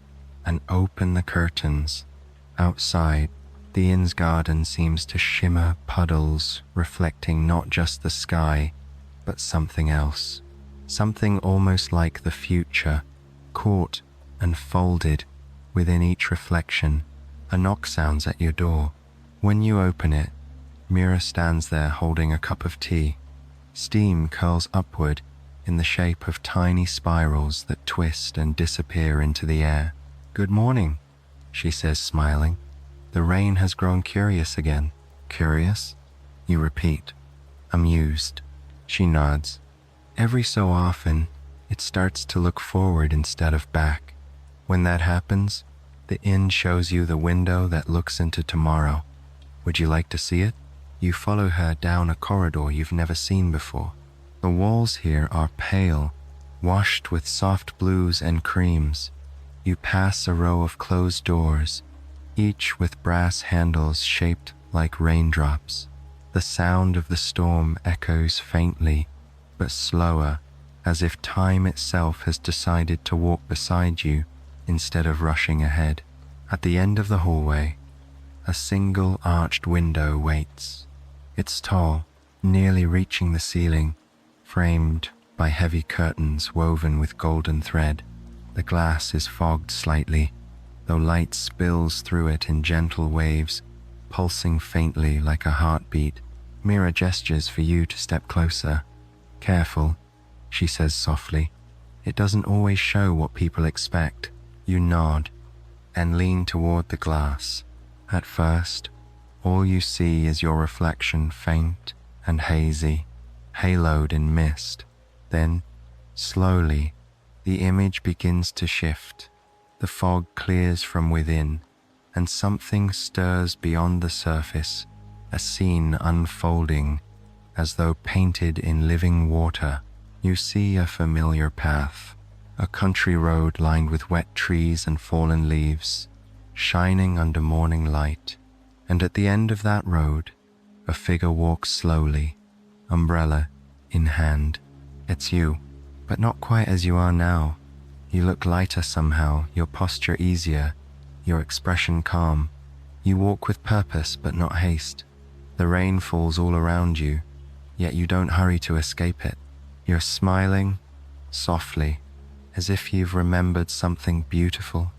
and open the curtains. Outside, the inn's garden seems to shimmer puddles, reflecting not just the sky, but something else. Something almost like the future, caught and folded within each reflection. A knock sounds at your door. When you open it, Mira stands there holding a cup of tea. Steam curls upward in the shape of tiny spirals that twist and disappear into the air. "Good morning," she says, smiling. "The rain has grown curious again." "Curious?" you repeat, amused. She nods. "Every so often, it starts to look forward instead of back. When that happens, the inn shows you the window that looks into tomorrow. Would you like to see it?" You follow her down a corridor you've never seen before. The walls here are pale, washed with soft blues and creams. You pass a row of closed doors, each with brass handles shaped like raindrops. The sound of the storm echoes faintly, but slower, as if time itself has decided to walk beside you instead of rushing ahead. At the end of the hallway, a single arched window waits. It's tall, nearly reaching the ceiling, framed by heavy curtains woven with golden thread. The glass is fogged slightly, though light spills through it in gentle waves, pulsing faintly like a heartbeat. Mira gestures for you to step closer. "Careful," she says softly. "It doesn't always show what people expect." You nod and lean toward the glass. At first, all you see is your reflection, faint and hazy, haloed in mist. Then, slowly, the image begins to shift. The fog clears from within, and something stirs beyond the surface, a scene unfolding, as though painted in living water. You see a familiar path, a country road lined with wet trees and fallen leaves, shining under morning light. And at the end of that road, a figure walks slowly, umbrella in hand. It's you, but not quite as you are now. You look lighter somehow, your posture easier, your expression calm. You walk with purpose but not haste. The rain falls all around you, yet you don't hurry to escape it. You're smiling softly, as if you've remembered something beautiful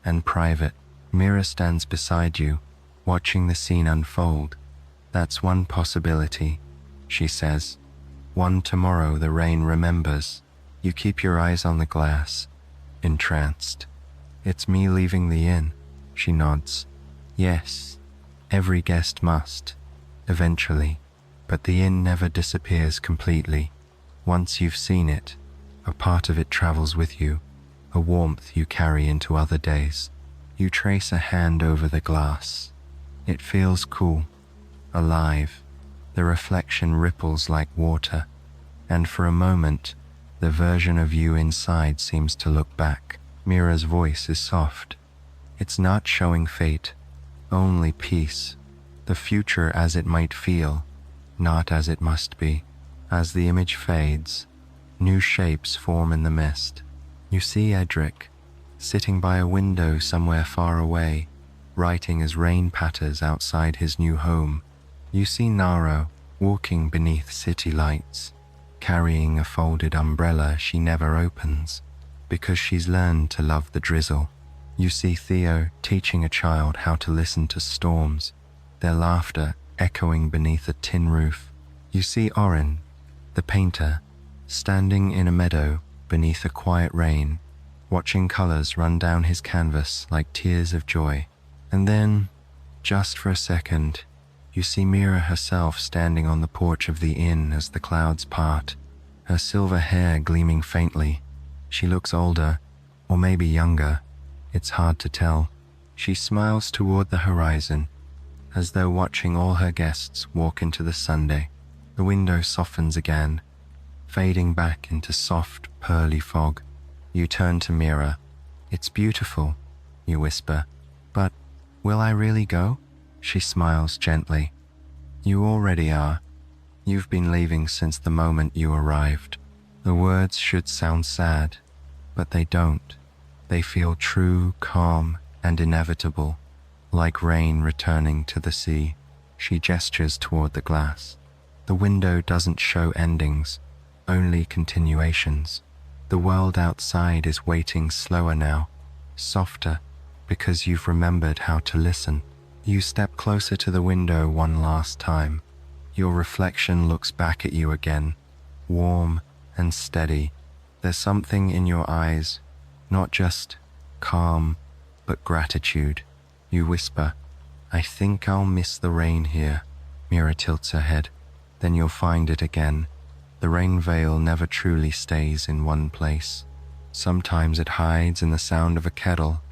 and private. Mira stands beside you, watching the scene unfold. "That's one possibility," she says. "One tomorrow the rain remembers." You keep your eyes on the glass, entranced. "It's me leaving the inn," she nods. "Yes, every guest must, eventually, but the inn never disappears completely. Once you've seen it, a part of it travels with you, a warmth you carry into other days." You trace a hand over the glass. It feels cool, alive. The reflection ripples like water, and for a moment, the version of you inside seems to look back. Mira's voice is soft. It's not showing fate, only peace. The future as it might feel, not as it must be. As the image fades, new shapes form in the mist. You see Edric, sitting by a window somewhere far away, writing as rain patters outside his new home. You see Naro, walking beneath city lights, carrying a folded umbrella she never opens. because she's learned to love the drizzle. You see Theo teaching a child how to listen to storms, their laughter echoing beneath a tin roof. You see Oren, the painter, standing in a meadow beneath a quiet rain, watching colors run down his canvas like tears of joy. And then, just for a second, you see Mira herself standing on the porch of the inn as the clouds part, her silver hair gleaming faintly. She looks older, or maybe younger. It's hard to tell. She smiles toward the horizon, as though watching all her guests walk into the Sunday. The window softens again, fading back into soft, pearly fog. You turn to Mira. "It's beautiful," you whisper. "But will I really go?" She smiles gently. "You already are. You've been leaving since the moment you arrived." The words should sound sad, but they don't. They feel true, calm, and inevitable, like rain returning to the sea. She gestures toward the glass. The window doesn't show endings, only continuations. The world outside is waiting slower now, softer, because you've remembered how to listen. You step closer to the window one last time. Your reflection looks back at you again, warm and steady. There's something in your eyes, not just calm, but gratitude. You whisper, "I think I'll miss the rain here." Mira tilts her head. "Then you'll find it again. The Rainveil never truly stays in one place. Sometimes it hides in the sound of a kettle,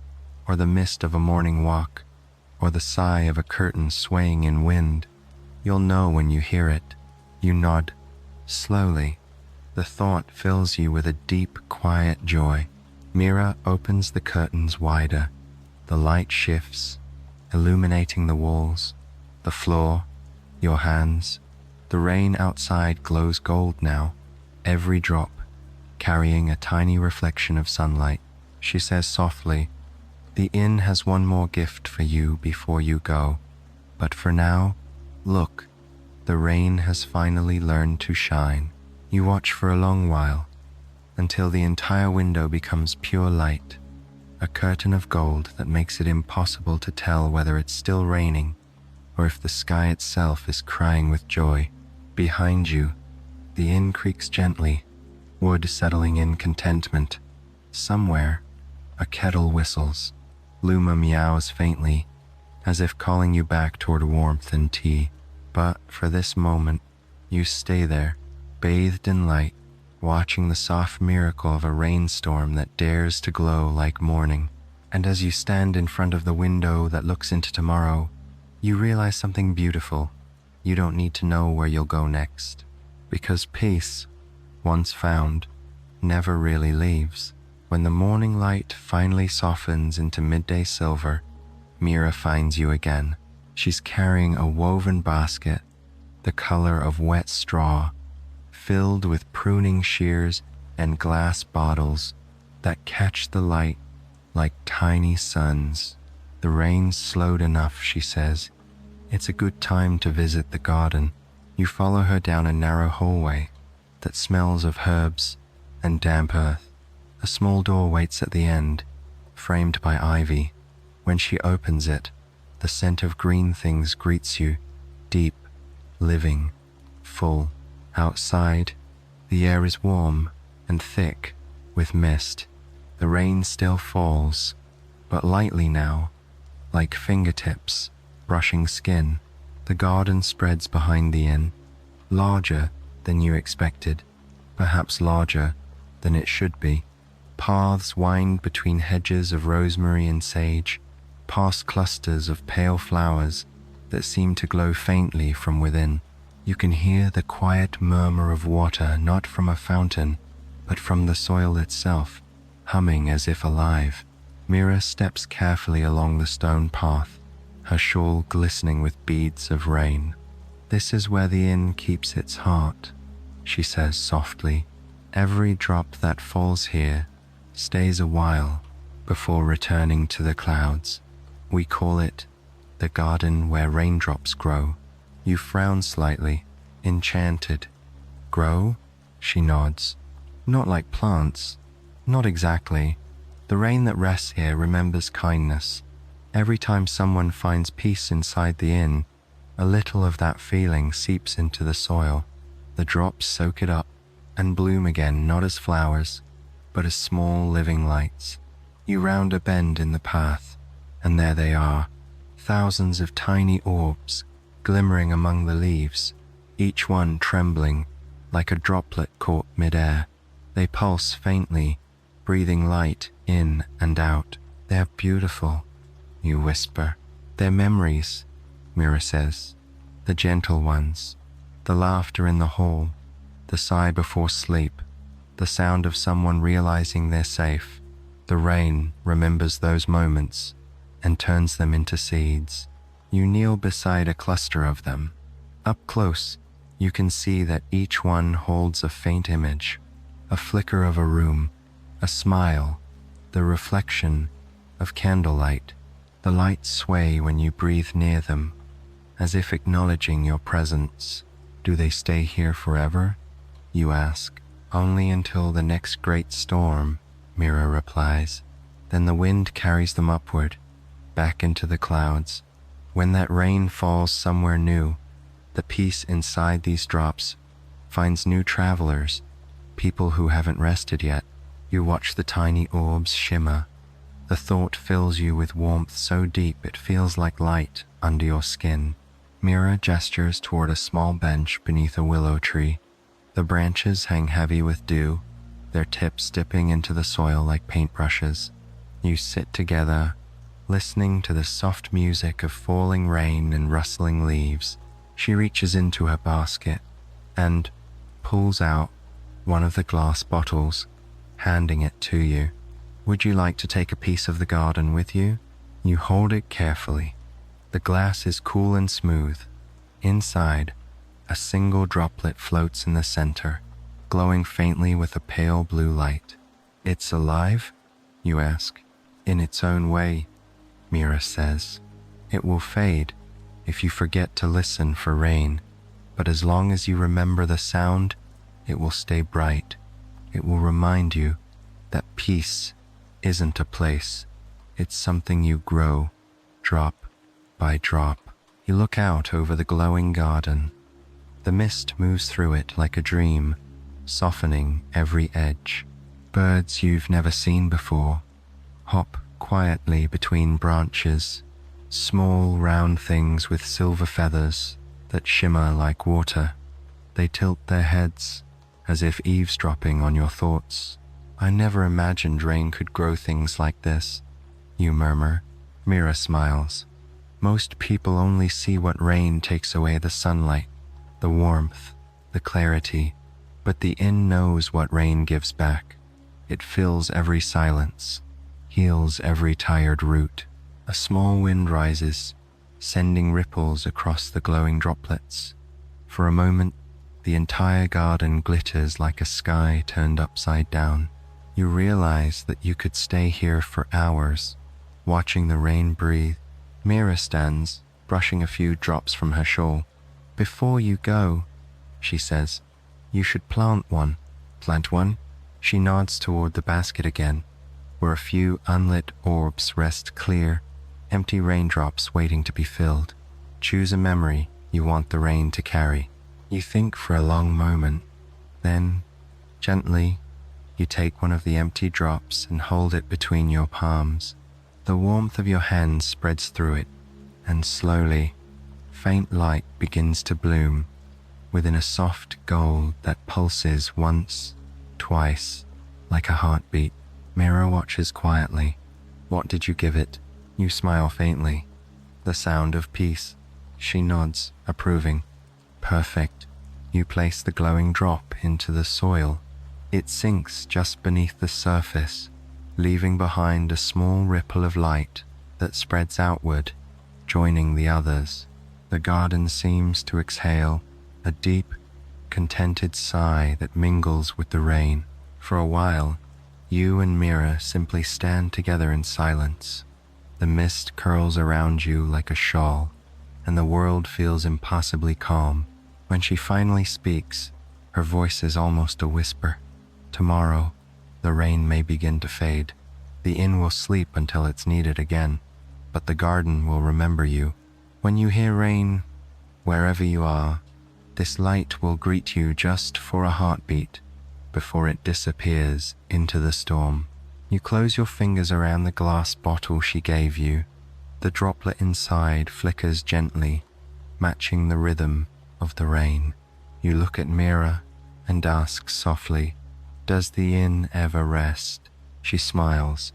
or the mist of a morning walk, or the sigh of a curtain swaying in wind. You'll know when you hear it." You nod, slowly. The thought fills you with a deep, quiet joy. Mira opens the curtains wider. The light shifts, illuminating the walls, the floor, your hands. The rain outside glows gold now, every drop carrying a tiny reflection of sunlight. She says softly, "The inn has one more gift for you before you go. But for now, look, the rain has finally learned to shine." You watch for a long while, until the entire window becomes pure light, a curtain of gold that makes it impossible to tell whether it's still raining or if the sky itself is crying with joy. Behind you, the inn creaks gently, wood settling in contentment. Somewhere, a kettle whistles. Luma meows faintly, as if calling you back toward warmth and tea. But for this moment, you stay there, bathed in light, watching the soft miracle of a rainstorm that dares to glow like morning. And as you stand in front of the window that looks into tomorrow, you realize something beautiful. You don't need to know where you'll go next, because peace, once found, never really leaves. When the morning light finally softens into midday silver, Mira finds you again. She's carrying a woven basket, the color of wet straw, filled with pruning shears and glass bottles that catch the light like tiny suns. The rain's slowed enough, she says. It's a good time to visit the garden. You follow her down a narrow hallway that smells of herbs and damp earth. A small door waits at the end, framed by ivy. When she opens it, the scent of green things greets you, deep, living, full. Outside, the air is warm and thick with mist. The rain still falls, but lightly now, like fingertips brushing skin. The garden spreads behind the inn, larger than you expected, perhaps larger than it should be. Paths wind between hedges of rosemary and sage, past clusters of pale flowers that seem to glow faintly from within. You can hear the quiet murmur of water, not from a fountain, but from the soil itself, humming as if alive. Mira steps carefully along the stone path, her shawl glistening with beads of rain. "This is where the inn keeps its heart," she says softly. "Every drop that falls here stays a while before returning to the clouds. We call it the garden where raindrops grow." You frown slightly, enchanted. "Grow?" She nods. "Not like plants, Not exactly. The rain that rests here remembers kindness. Every time someone finds peace inside the inn, a little of that feeling seeps into the soil. The drops soak it up and bloom again, not as flowers, but as small living lights. You round a bend in the path, and there they are, thousands of tiny orbs glimmering among the leaves, each one trembling like a droplet caught mid-air. They pulse faintly, breathing light in and out. They're beautiful, you whisper. They're memories, Mira says. The gentle ones, the laughter in the hall, the sigh before sleep, the sound of someone realizing they're safe. The rain remembers those moments and turns them into seeds. You kneel beside a cluster of them. Up close, you can see that each one holds a faint image, a flicker of a room, a smile, the reflection of candlelight. The lights sway when you breathe near them, as if acknowledging your presence. Do they stay here forever? You ask. Only until the next great storm, Mira replies. Then the wind carries them upward, back into the clouds. When that rain falls somewhere new, the peace inside these drops finds new travelers, people who haven't rested yet. You watch the tiny orbs shimmer. The thought fills you with warmth so deep it feels like light under your skin. Mira gestures toward a small bench beneath a willow tree. The branches hang heavy with dew, their tips dipping into the soil like paintbrushes. You sit together, listening to the soft music of falling rain and rustling leaves. She reaches into her basket and pulls out one of the glass bottles, handing it to you. Would you like to take a piece of the garden with you? You hold it carefully. The glass is cool and smooth. Inside, a single droplet floats in the center, glowing faintly with a pale blue light. It's alive? You ask. In its own way, Mira says. It will fade if you forget to listen for rain, but as long as you remember the sound, it will stay bright. It will remind you that peace isn't a place, it's something you grow, drop by drop. You look out over the glowing garden. The mist moves through it like a dream, softening every edge. Birds you've never seen before hop quietly between branches, small round things with silver feathers that shimmer like water. They tilt their heads as if eavesdropping on your thoughts. I never imagined rain could grow things like this, you murmur. Mira smiles. Most people only see what rain takes away: the sunlight, the warmth, the clarity. But the inn knows what rain gives back. It fills every silence, heals every tired root. A small wind rises, sending ripples across the glowing droplets. For a moment, the entire garden glitters like a sky turned upside down. You realize that you could stay here for hours, watching the rain breathe. Mira stands, brushing a few drops from her shawl. Before you go, she says, you should plant one. Plant one? She nods toward the basket again, where a few unlit orbs rest clear, empty raindrops waiting to be filled. Choose a memory you want the rain to carry. You think for a long moment. Then, gently, you take one of the empty drops and hold it between your palms. The warmth of your hands spreads through it, and slowly, faint light begins to bloom within a soft gold that pulses once, twice, like a heartbeat. Mira watches quietly. What did you give it? You smile faintly. The sound of peace. She nods, approving. Perfect. You place the glowing drop into the soil. It sinks just beneath the surface, leaving behind a small ripple of light that spreads outward, joining the others. The garden seems to exhale a deep, contented sigh that mingles with the rain. For a while, you and Mira simply stand together in silence. The mist curls around you like a shawl, and the world feels impossibly calm. When she finally speaks, her voice is almost a whisper. Tomorrow, the rain may begin to fade. The inn will sleep until it's needed again, but the garden will remember you. When you hear rain, wherever you are, this light will greet you just for a heartbeat before it disappears into the storm. You close your fingers around the glass bottle she gave you. The droplet inside flickers gently, matching the rhythm of the rain. You look at Mira and ask softly, "Does the inn ever rest?" She smiles,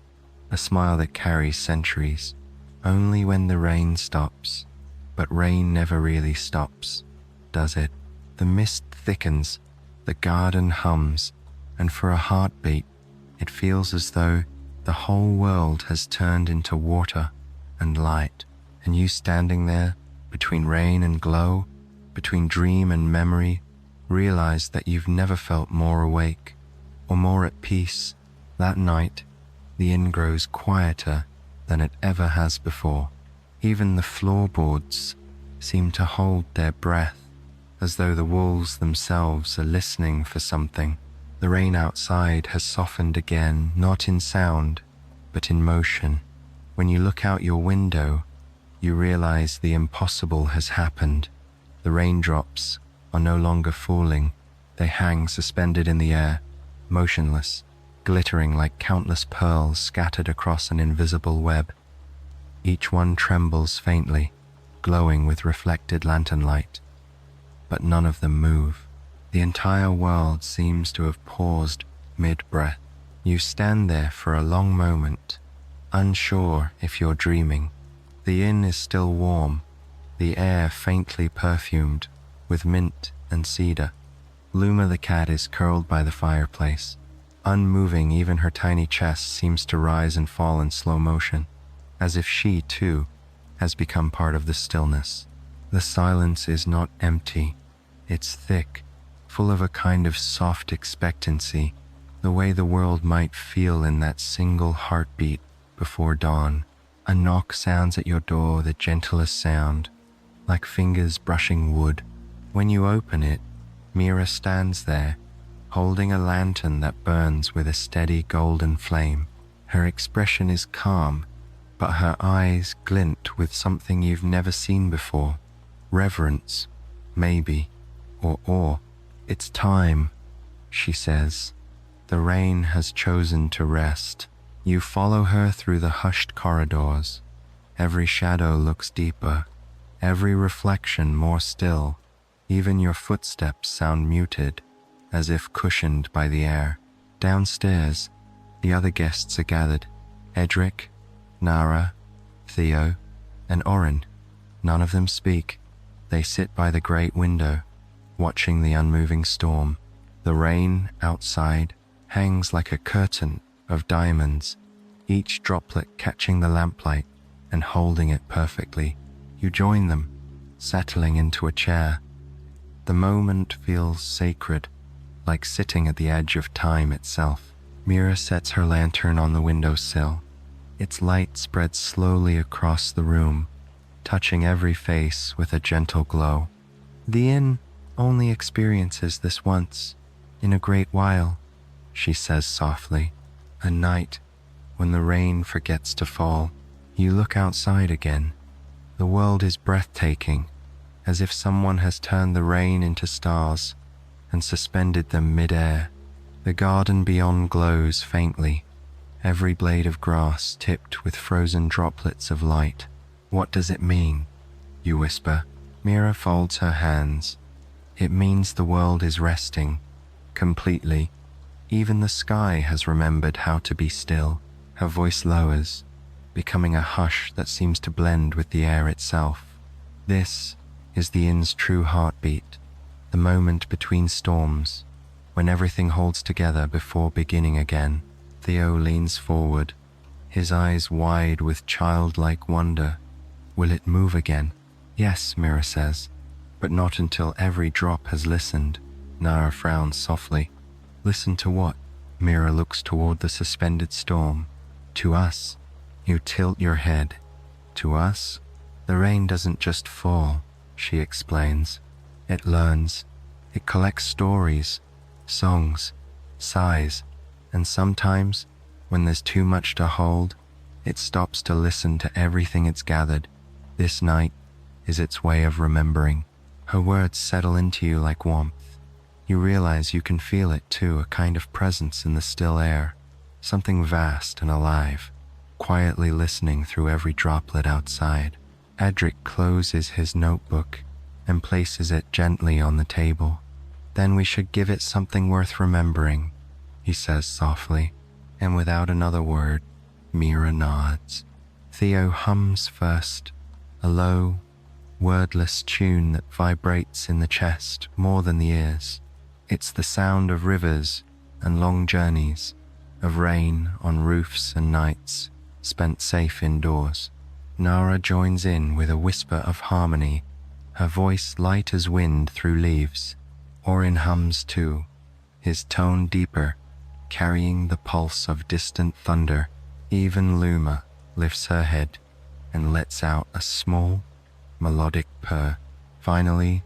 a smile that carries centuries. "Only when the rain stops." But rain never really stops, does it? The mist thickens, the garden hums, and for a heartbeat, it feels as though the whole world has turned into water and light. And you standing there, between rain and glow, between dream and memory, realize that you've never felt more awake or more at peace. That night, the inn grows quieter than it ever has before. Even the floorboards seem to hold their breath, as though the walls themselves are listening for something. The rain outside has softened again, not in sound, but in motion. When you look out your window, you realize the impossible has happened. The raindrops are no longer falling. They hang suspended in the air, motionless, glittering like countless pearls scattered across an invisible web. Each one trembles faintly, glowing with reflected lantern light. But none of them move. The entire world seems to have paused mid-breath. You stand there for a long moment, unsure if you're dreaming. The inn is still warm, the air faintly perfumed with mint and cedar. Luma the cat is curled by the fireplace. Unmoving, even her tiny chest seems to rise and fall in slow motion, as if she, too, has become part of the stillness. The silence is not empty. It's thick, full of a kind of soft expectancy, the way the world might feel in that single heartbeat before dawn. A knock sounds at your door, the gentlest sound, like fingers brushing wood. When you open it, Mira stands there, holding a lantern that burns with a steady golden flame. Her expression is calm, but her eyes glint with something you've never seen before. Reverence, maybe, or awe. "It's time," she says. The rain has chosen to rest. You follow her through the hushed corridors. Every shadow looks deeper, every reflection more still. Even your footsteps sound muted, as if cushioned by the air. Downstairs, the other guests are gathered. Edric, Nara, Theo, and Orin. None of them speak. They sit by the great window, watching the unmoving storm. The rain outside hangs like a curtain of diamonds, each droplet catching the lamplight and holding it perfectly. You join them, settling into a chair. The moment feels sacred, like sitting at the edge of time itself. Mira sets her lantern on the windowsill. Its light spreads slowly across the room, touching every face with a gentle glow. "The inn only experiences this once, in a great while," she says softly. "A night when the rain forgets to fall." You look outside again. The world is breathtaking, as if someone has turned the rain into stars and suspended them mid-air. The garden beyond glows faintly, every blade of grass tipped with frozen droplets of light. "What does it mean?" you whisper. Mira folds her hands. "It means the world is resting, completely. Even the sky has remembered how to be still." Her voice lowers, becoming a hush that seems to blend with the air itself. This is the inn's true heartbeat, the moment between storms, when everything holds together before beginning again. Theo leans forward, his eyes wide with childlike wonder. "Will it move again?" "Yes," Mira says, "but not until every drop has listened." Nara frowns softly. "Listen to what?" Mira looks toward the suspended storm. "To us." You tilt your head. "To us?" "The rain doesn't just fall," she explains. "It learns. It collects stories, songs, sighs, And sometimes, when there's too much to hold, it stops to listen to everything it's gathered. This night is its way of remembering. Her words settle into you like warmth. You realize you can feel it too, a kind of presence in the still air, something vast and alive, quietly listening through every droplet outside. Edric closes his notebook and places it gently on the table. Then we should give it something worth remembering, he says softly, and without another word, Mira nods. Theo hums first, a low, wordless tune that vibrates in the chest more than the ears. It's the sound of rivers and long journeys, of rain on roofs and nights spent safe indoors. Nara joins in with a whisper of harmony, her voice light as wind through leaves. Orin hums too, his tone deeper, carrying the pulse of distant thunder. Even Luma lifts her head and lets out a small, melodic purr. Finally,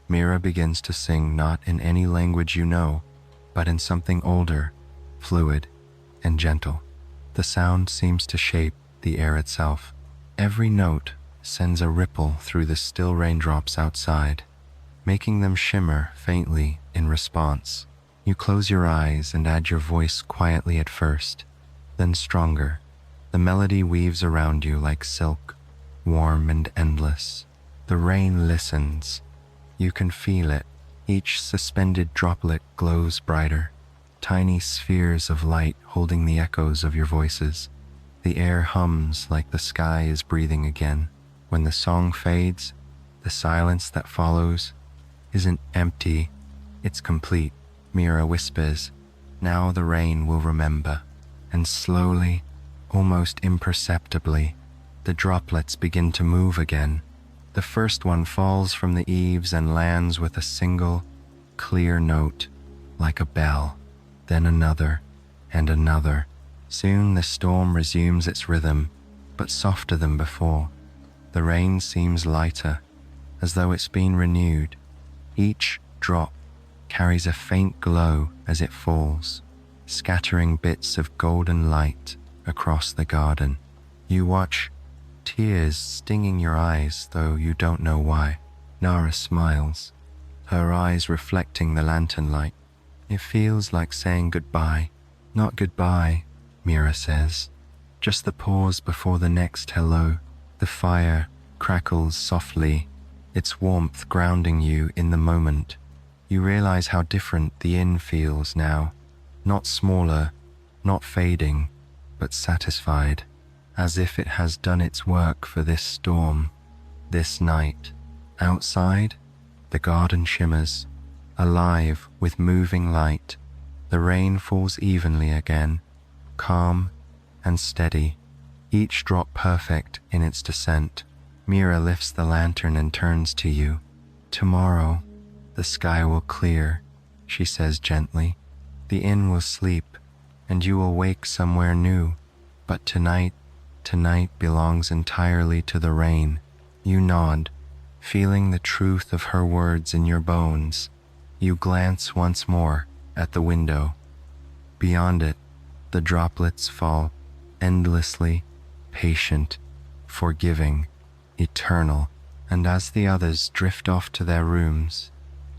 Mira begins to sing, not in any language you know, but in something older, fluid, and gentle. The sound seems to shape the air itself. Every note sends a ripple through the still raindrops outside, making them shimmer faintly in response. You close your eyes and add your voice quietly at first, then stronger. The melody weaves around you like silk, warm and endless. The rain listens. You can feel it. Each suspended droplet glows brighter, tiny spheres of light holding the echoes of your voices. The air hums like the sky is breathing again. When the song fades, the silence that follows isn't empty, it's complete. Mira whispers, "Now the rain will remember." And slowly, almost imperceptibly, the droplets begin to move again. The first one falls from the eaves and lands with a single, clear note, like a bell. Then another, and another. Soon the storm resumes its rhythm, but softer than before. The rain seems lighter, as though it's been renewed. Each drop carries a faint glow as it falls, scattering bits of golden light across the garden. You watch, tears stinging your eyes, though you don't know why. Nara smiles, her eyes reflecting the lantern light. It feels like saying goodbye. Not goodbye, Mira says, just the pause before the next hello. The fire crackles softly, its warmth grounding you in the moment. You realize how different the inn feels now. Not smaller, not fading, but satisfied, as if it has done its work for this storm, this night. Outside, the garden shimmers, alive with moving light. The rain falls evenly again, calm and steady, each drop perfect in its descent. Mira lifts the lantern and turns to you. "Tomorrow, the sky will clear," she says gently. "The inn will sleep, and you will wake somewhere new. But tonight belongs entirely to the rain." You nod, feeling the truth of her words in your bones. You glance once more at the window. Beyond it, the droplets fall, endlessly, patient, forgiving, eternal. And as the others drift off to their rooms,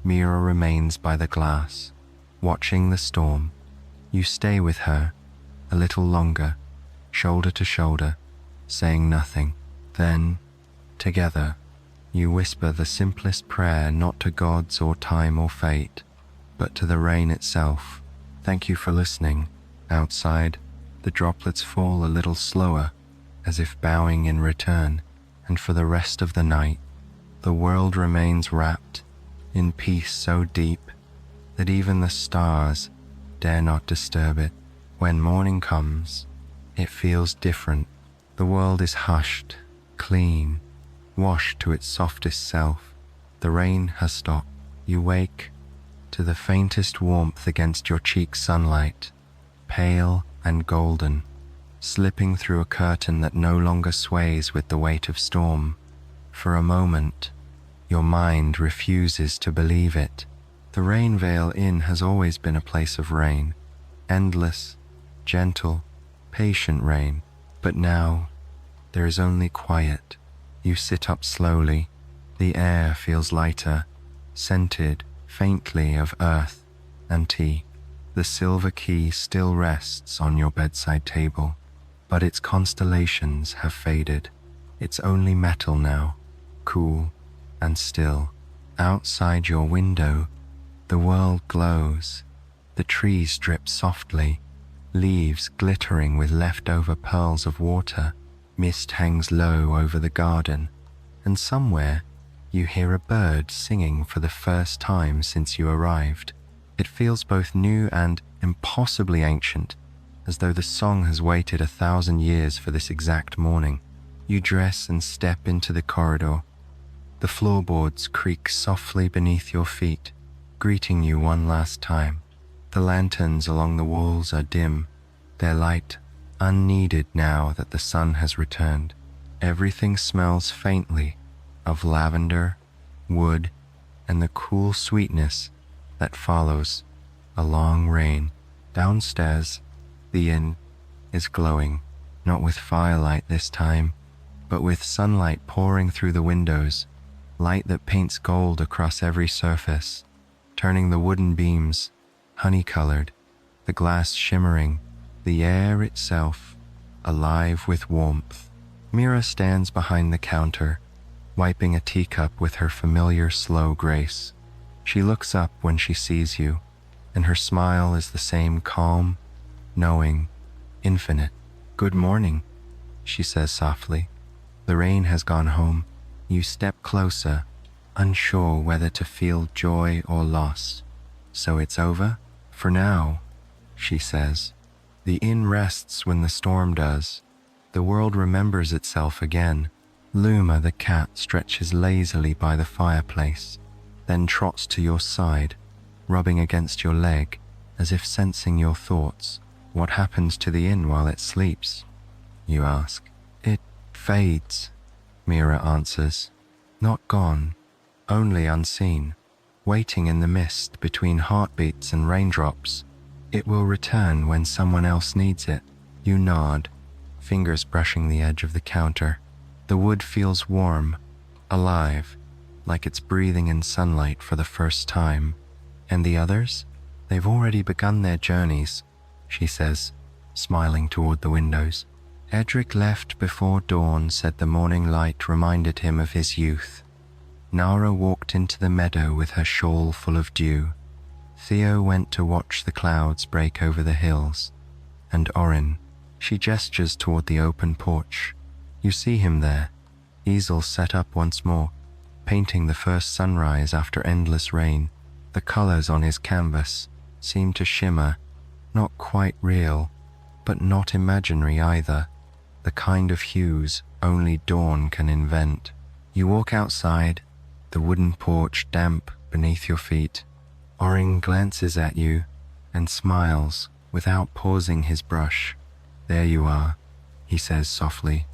Mira remains by the glass, watching the storm. You stay with her a little longer, shoulder to shoulder, saying nothing. Then, together, you whisper the simplest prayer, not to gods or time or fate, but to the rain itself. Thank you for listening. Outside, the droplets fall a little slower, as if bowing in return, and for the rest of the night, the world remains wrapped in peace so deep that even the stars dare not disturb it. When morning comes, it feels different. The world is hushed, clean, washed to its softest self. The rain has stopped. You wake to the faintest warmth against your cheek sunlight, pale and golden, slipping through a curtain that no longer sways with the weight of storm. For a moment, your mind refuses to believe it. The Rainveil Inn has always been a place of rain, Endless, gentle, patient rain. But now, there is only quiet. You sit up slowly. The air feels lighter, scented faintly of earth and tea. The silver key still rests on your bedside table, but its constellations have faded. It's only metal now, cool and still. Outside your window, the world glows. The trees drip softly, leaves glittering with leftover pearls of water. Mist hangs low over the garden, and somewhere you hear a bird singing for the first time since you arrived. It feels both new and impossibly ancient, as though the song has waited 1,000 years for this exact morning. You dress and step into the corridor. The floorboards creak softly beneath your feet, greeting you one last time. The lanterns along the walls are dim, their light unneeded now that the sun has returned. Everything smells faintly of lavender, wood, and the cool sweetness that follows a long rain. Downstairs, the inn is glowing, not with firelight this time, but with sunlight pouring through the windows, light that paints gold across every surface, turning the wooden beams honey-colored, the glass shimmering, the air itself alive with warmth. Mira stands behind the counter, wiping a teacup with her familiar slow grace. She looks up when she sees you, and her smile is the same calm, knowing, infinite. "Good morning," she says softly. The rain has gone home. You step closer, unsure whether to feel joy or loss. "So it's over? For now," she says. "The inn rests when the storm does. The world remembers itself again." Luma the cat stretches lazily by the fireplace, then trots to your side, rubbing against your leg as if sensing your thoughts. "What happens to the inn while it sleeps?" you ask. "It fades," Mira answers. "Not gone, only unseen, waiting in the mist between heartbeats and raindrops. It will return when someone else needs it." You nod, fingers brushing the edge of the counter. The wood feels warm, alive, like it's breathing in sunlight for the first time. "And the others? They've already begun their journeys," she says, smiling toward the windows. "Edric left before dawn," said the morning light reminded him of his youth. Nara walked into the meadow with her shawl full of dew. Theo went to watch the clouds break over the hills. And Orin, she gestures toward the open porch. You see him there, easel set up once more, painting the first sunrise after endless rain. The colors on his canvas seem to shimmer, not quite real, but not imaginary either, the kind of hues only dawn can invent. You walk outside, the wooden porch damp beneath your feet. Orin glances at you and smiles without pausing his brush. "There you are," he says softly.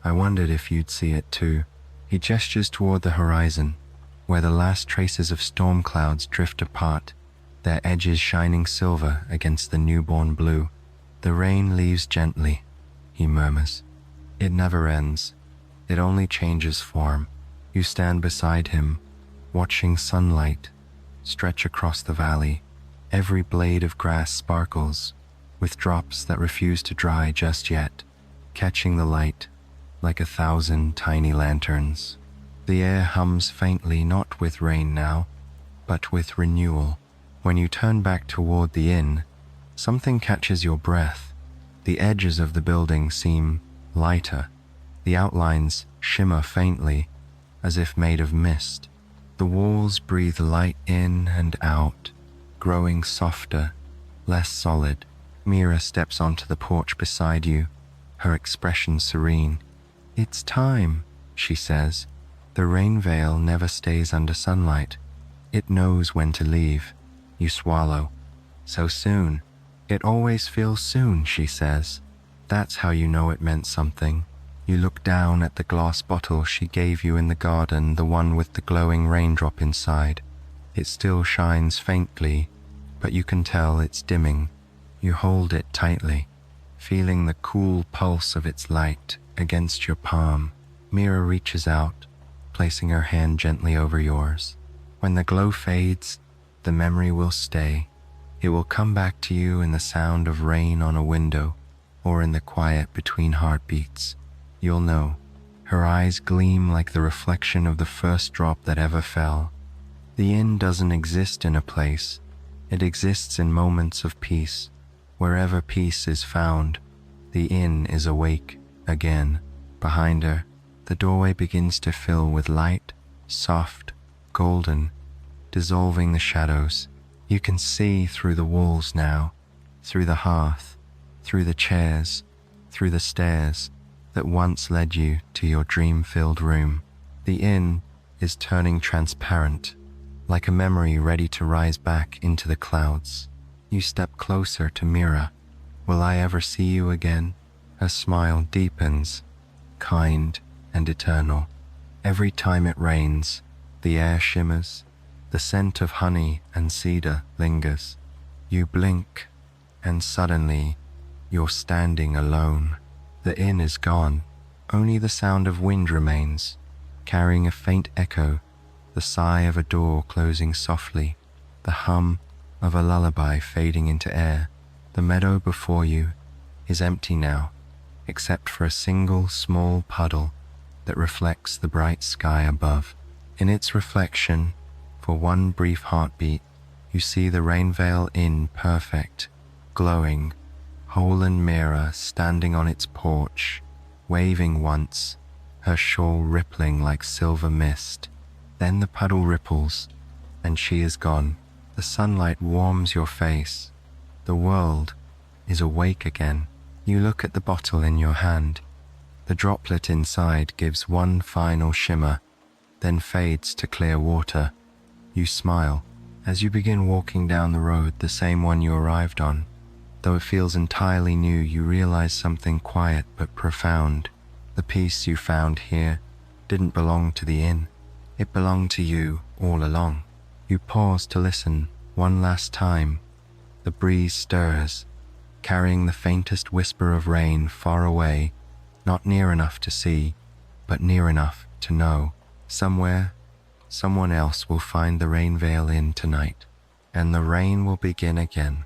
"I wondered if you'd see it too." He gestures toward the horizon, where the last traces of storm clouds drift apart, their edges shining silver against the newborn blue. "The rain leaves gently," he murmurs. "It never ends. It only changes form." You stand beside him, watching sunlight stretch across the valley. Every blade of grass sparkles, with drops that refuse to dry just yet, catching the light like 1,000 tiny lanterns. The air hums faintly, not with rain now, but with renewal. When you turn back toward the inn, something catches your breath. The edges of the building seem lighter. The outlines shimmer faintly, as if made of mist. The walls breathe light in and out, growing softer, less solid. Mira steps onto the porch beside you, her expression serene. "It's time," she says. "The Rainveil never stays under sunlight. It knows when to leave." You swallow. "So soon?" "It always feels soon," she says. "That's how you know it meant something." You look down at the glass bottle she gave you in the garden, the one with the glowing raindrop inside. It still shines faintly, but you can tell it's dimming. You hold it tightly, feeling the cool pulse of its light against your palm. Mira reaches out, placing her hand gently over yours. When the glow fades, the memory will stay. It will come back to you in the sound of rain on a window or in the quiet between heartbeats. You'll know. Her eyes gleam like the reflection of the first drop that ever fell. The inn doesn't exist in a place. It exists in moments of peace. Wherever peace is found, the inn is awake again. Behind her, the doorway begins to fill with light, soft, golden, dissolving the shadows. You can see through the walls now, through the hearth, through the chairs, through the stairs that once led you to your dream-filled room. The inn is turning transparent, like a memory ready to rise back into the clouds. You step closer to Mira. Will I ever see you again? Her smile deepens, kind and eternal. Every time it rains, the air shimmers, the scent of honey and cedar lingers. You blink, and suddenly, you're standing alone. The inn is gone. Only the sound of wind remains, carrying a faint echo, the sigh of a door closing softly, the hum of a lullaby fading into air. The meadow before you is empty now, except for a single small puddle that reflects the bright sky above. In its reflection, for one brief heartbeat, you see the Rainveil Inn perfect, glowing, whole, and Mira standing on its porch, waving once, her shawl rippling like silver mist. Then the puddle ripples, and she is gone. The sunlight warms your face. The world is awake again. You look at the bottle in your hand. The droplet inside gives one final shimmer, then fades to clear water. You smile as you begin walking down the road, the same one you arrived on. Though it feels entirely new, you realize something quiet but profound. The peace you found here didn't belong to the inn. It belonged to you all along. You pause to listen one last time. The breeze stirs, carrying the faintest whisper of rain far away, not near enough to see, but near enough to know. Somewhere, someone else will find the Rainveil Inn tonight, and the rain will begin again.